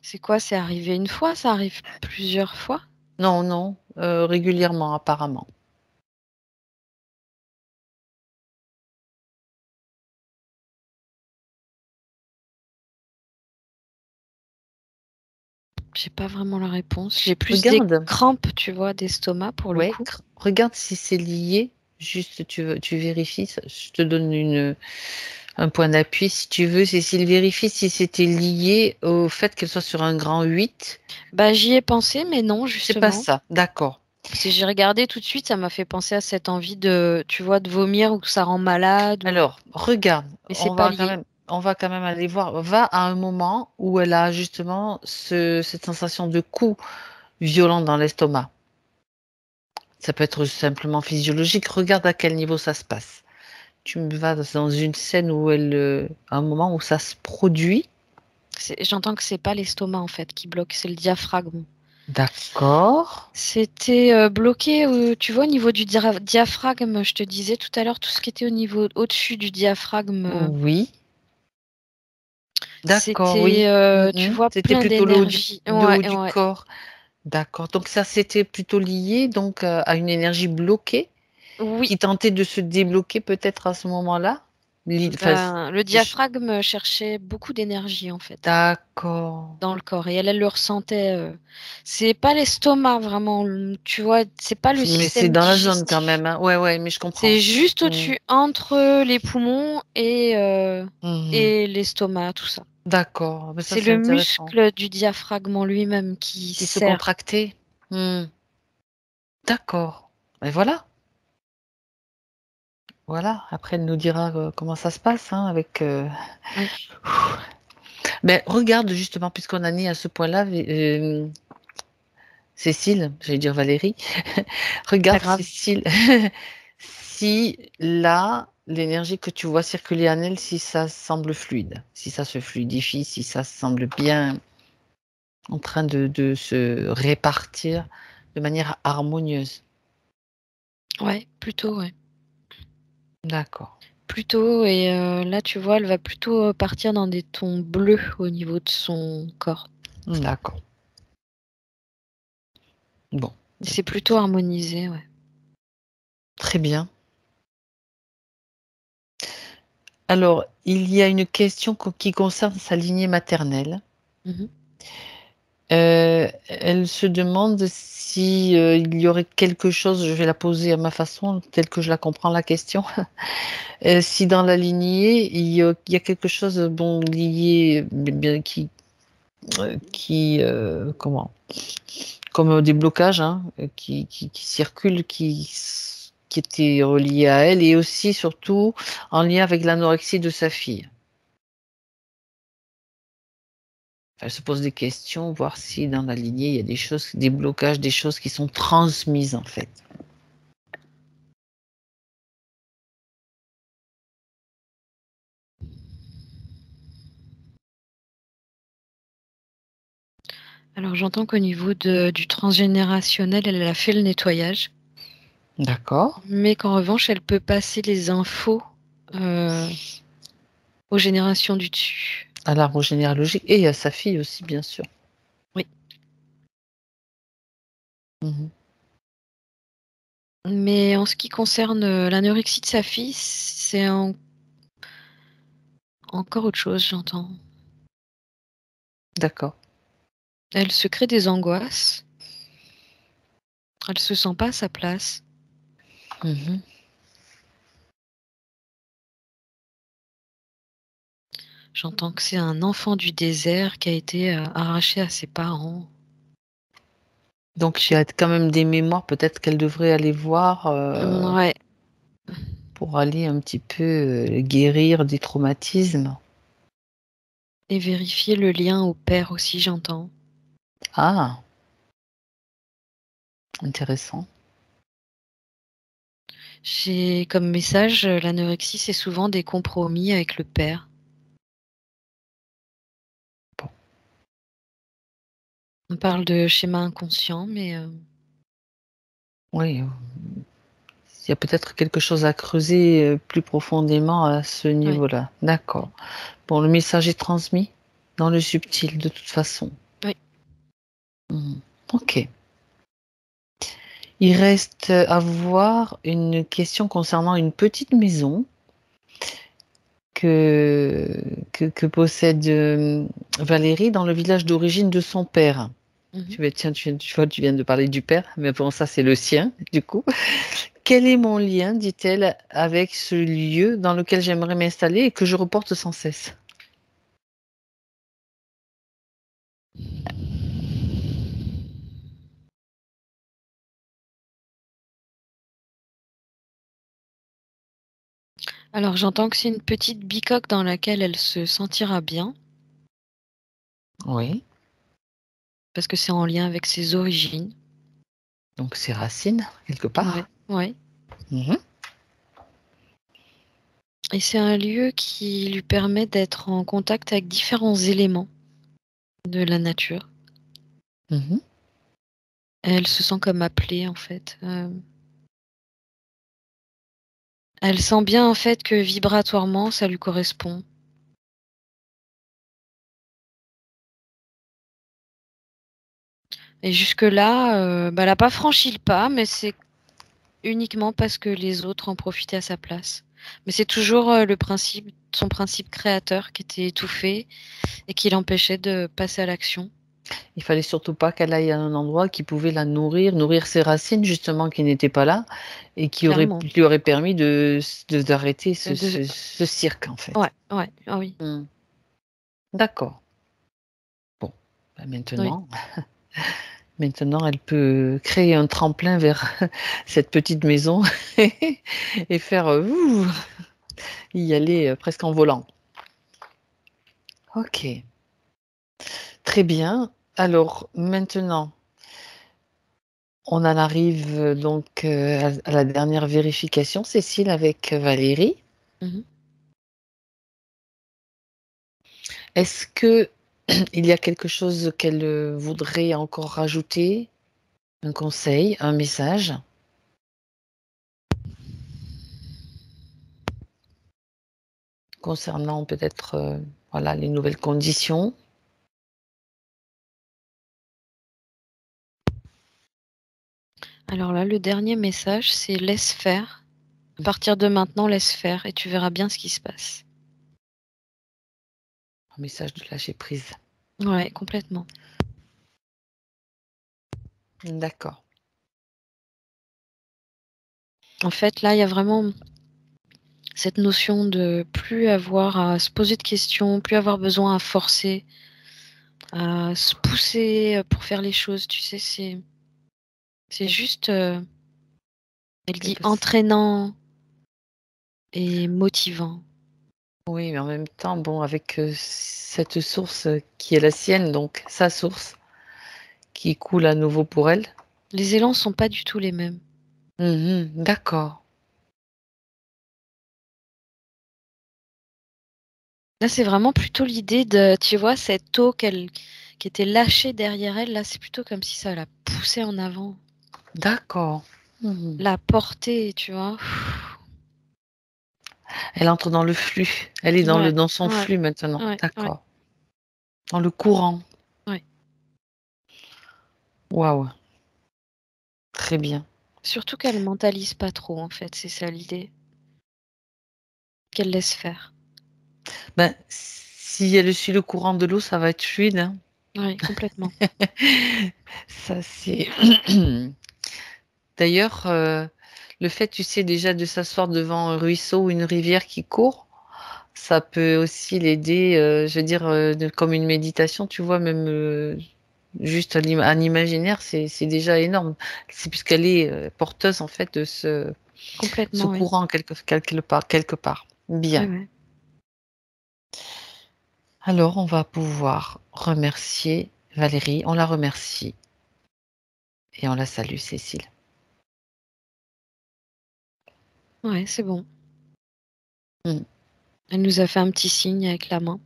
C'est quoi? C'est arrivé une fois? Ça arrive plusieurs fois? Non, non, régulièrement apparemment. J'ai pas vraiment la réponse. J'ai plus des Regarde, crampes, tu vois, d'estomac pour le ouais, coup. regarde si c'est lié. Juste, tu vérifies. Je te donne un point d'appui si tu veux. Cécile, vérifie si c'était lié au fait qu'elle soit sur un grand 8. Bah, j'y ai pensé, mais non, C'est pas justement. ça, d'accord. Parce que j'ai regardé tout de suite, ça m'a fait penser à cette envie de, tu vois, de vomir ou que ça rend malade ou. Alors, regarde, Mais c'est pas lié. on va quand même aller voir. Va à un moment où elle a justement cette sensation de coup violent dans l'estomac. Ça peut être simplement physiologique. Regarde à quel niveau ça se passe. Tu me vas dans une scène où un moment où ça se produit. J'entends que c'est pas l'estomac en fait qui bloque, c'est le diaphragme. D'accord. C'était bloqué, tu vois, au niveau du diaphragme. Je te disais tout à l'heure, tout ce qui était au niveau au-dessus du diaphragme, Oui. D'accord, c'était, oui. tu Mhm. vois, C'était plein plutôt d'énergie. le haut Ouais, du ouais. corps. D'accord. Donc ça, c'était plutôt lié donc à une énergie bloquée Oui, qui tentait de se débloquer peut-être à ce moment-là? Enfin, le diaphragme cherchait beaucoup d'énergie en fait d'accord. dans le corps et elle le ressentait. C'est pas l'estomac vraiment, tu vois, c'est pas le Mais c'est système dans la zone quand digestif. même, hein. Ouais, ouais, mais je comprends. C'est juste Mmh. au-dessus, entre les poumons Mmh. et l'estomac, tout ça. D'accord. Mais ça, C'est c'est le intéressant. muscle du diaphragme en lui-même qui Qui se serre. contractait? Mmh. D'accord. Et voilà. Voilà. Après, elle nous dira, comment ça se passe, hein, avec, Oui, Mais regarde justement puisqu'on en est à ce point-là, Cécile, j'allais dire Valérie, pas regarde grave. Cécile, si là, l'énergie que tu vois circuler en elle, si ça semble fluide, si ça se fluidifie, si ça semble bien en train de se répartir de manière harmonieuse. Ouais, plutôt, ouais. D'accord. Plutôt et là, tu vois, elle va plutôt, partir dans des tons bleus au niveau de son corps. D'accord. Bon, bah, C'est plutôt écoute, harmonisé, ouais. très bien. Alors, il y a une question qui concerne sa lignée maternelle. Mmh. Elle se demande si, il y aurait quelque chose, je vais la poser à ma façon, telle que je la comprends la question. Si dans la lignée, il y a quelque chose, bon, lié, bien comment? Comme, des blocages, hein, qui circulent, qui étaient reliés à elle et aussi surtout en lien avec l'anorexie de sa fille. Elle se pose des questions, voir si dans la lignée, il y a des choses, des blocages, des choses qui sont transmises, en fait. Alors j'entends qu'au niveau du transgénérationnel, elle a fait le nettoyage, D'accord. mais qu'en revanche, elle peut passer les infos, heu, aux générations du dessus. À l'arbre généalogique et à sa fille aussi, bien sûr. Oui, Mmh. mais en ce qui concerne, l'anorexie de sa fille, c'est encore autre chose, j'entends. D'accord. Elle se crée des angoisses, elle se sent pas à sa place. Mmh. J'entends que c'est un enfant du désert qui a été, arraché à ses parents. Donc il y J'ai a quand même des mémoires peut-être qu'elle devrait aller voir, Ouais, pour aller un petit peu, guérir des traumatismes. et vérifier le lien au père aussi, j'entends. Ah! Intéressant. J'ai comme message, l'anorexie, c'est souvent des compromis avec le père. Bon. On parle de schéma inconscient, mais Oui, il y a peut-être quelque chose à creuser, plus profondément à ce ouais, niveau-là. D'accord. Bon, le message est transmis dans le subtil de toute façon. oui. Mmh. OK. Il reste à voir une question concernant une petite maison que que possède, Valérie dans le village d'origine de son père. Mmh. Tiens, tu vois, tu viens de parler du père, mais bon, ça, c'est le sien, du coup. «Quel est mon lien?» dit-elle, «avec ce lieu dans lequel j'aimerais m'installer et que je reporte sans cesse?» Alors j'entends que c'est une petite bicoque dans laquelle elle se sentira bien, Oui, parce que c'est en lien avec ses origines. donc ses racines, quelque Ouais, part. ouais, Mmh. et c'est un lieu qui lui permet d'être en contact avec différents éléments de la nature. Mmh. Elle se sent comme appelée, en fait, elle sent bien, en fait, que vibratoirement, ça lui correspond. Et jusque-là, elle n'a pas franchi le pas, mais c'est uniquement parce que les autres en profitaient à sa place. Mais c'est toujours son principe créateur qui était étouffé et qui l'empêchait de passer à l'action. Il fallait surtout pas qu'elle aille à un endroit qui pouvait la nourrir ses racines justement qui n'étaient pas là et qui Clairement. lui aurait permis d'arrêter ce cirque en fait. Ouais, ah oui. D'accord. Bon, maintenant, maintenant, elle peut créer un tremplin vers cette petite maison et faire y aller presque en volant. Ok. Très bien. Alors maintenant, on en arrive donc à la dernière vérification, Cécile, avec Valérie. Est-ce que il y a quelque chose qu'elle voudrait encore rajouter? Un conseil, un message? Concernant peut-être voilà, les nouvelles conditions? Alors là, le dernier message, c'est laisse faire. À partir de maintenant, laisse faire et tu verras bien ce qui se passe. Un message de lâcher prise. Ouais, complètement. D'accord. En fait, là, il y a vraiment cette notion de plus avoir à se poser de questions, plus avoir besoin à forcer, à se pousser pour faire les choses. Tu sais, c'est juste, elle dit entraînant et motivant. Oui, mais en même temps, bon, avec cette source qui est la sienne, donc sa source, qui coule à nouveau pour elle. Les élans sont pas du tout les mêmes. D'accord. Là, c'est vraiment plutôt l'idée de, tu vois, cette eau qui était lâchée derrière elle, là, c'est plutôt comme si ça la poussait en avant. D'accord. La portée, tu vois. Elle entre dans le flux. Elle est dans son flux maintenant. Ouais, D'accord. Dans le courant. Ouais. Waouh. Très bien. Surtout qu'elle mentalise pas trop, en fait, c'est ça l'idée. Qu'elle laisse faire. Ben, si elle suit le courant de l'eau, ça va être fluide. Hein. Oui, complètement. Ça, c'est. D'ailleurs, le fait, tu sais, déjà de s'asseoir devant un ruisseau ou une rivière qui court, ça peut aussi l'aider, je veux dire, comme une méditation, tu vois, même juste un imaginaire, c'est déjà énorme. C'est puisqu'elle est porteuse, en fait, de ce Complètement, oui. courant quelque part. Bien. Ouais. Alors, on va pouvoir remercier Valérie. On la remercie et on la salue, Cécile. Ouais, c'est bon. Elle nous a fait un petit signe avec la main.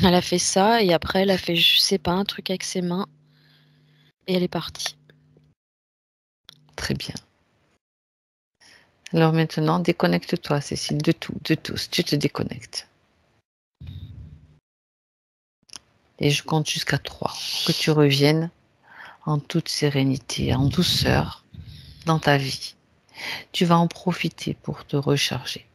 Elle a fait ça et après elle a fait, je sais pas, un truc avec ses mains et elle est partie. Très bien. Alors maintenant, déconnecte-toi, Cécile, de tout, de tous. Tu te déconnectes. Et je compte jusqu'à 3 pour que tu reviennes en toute sérénité, en douceur dans ta vie. Tu vas en profiter pour te recharger.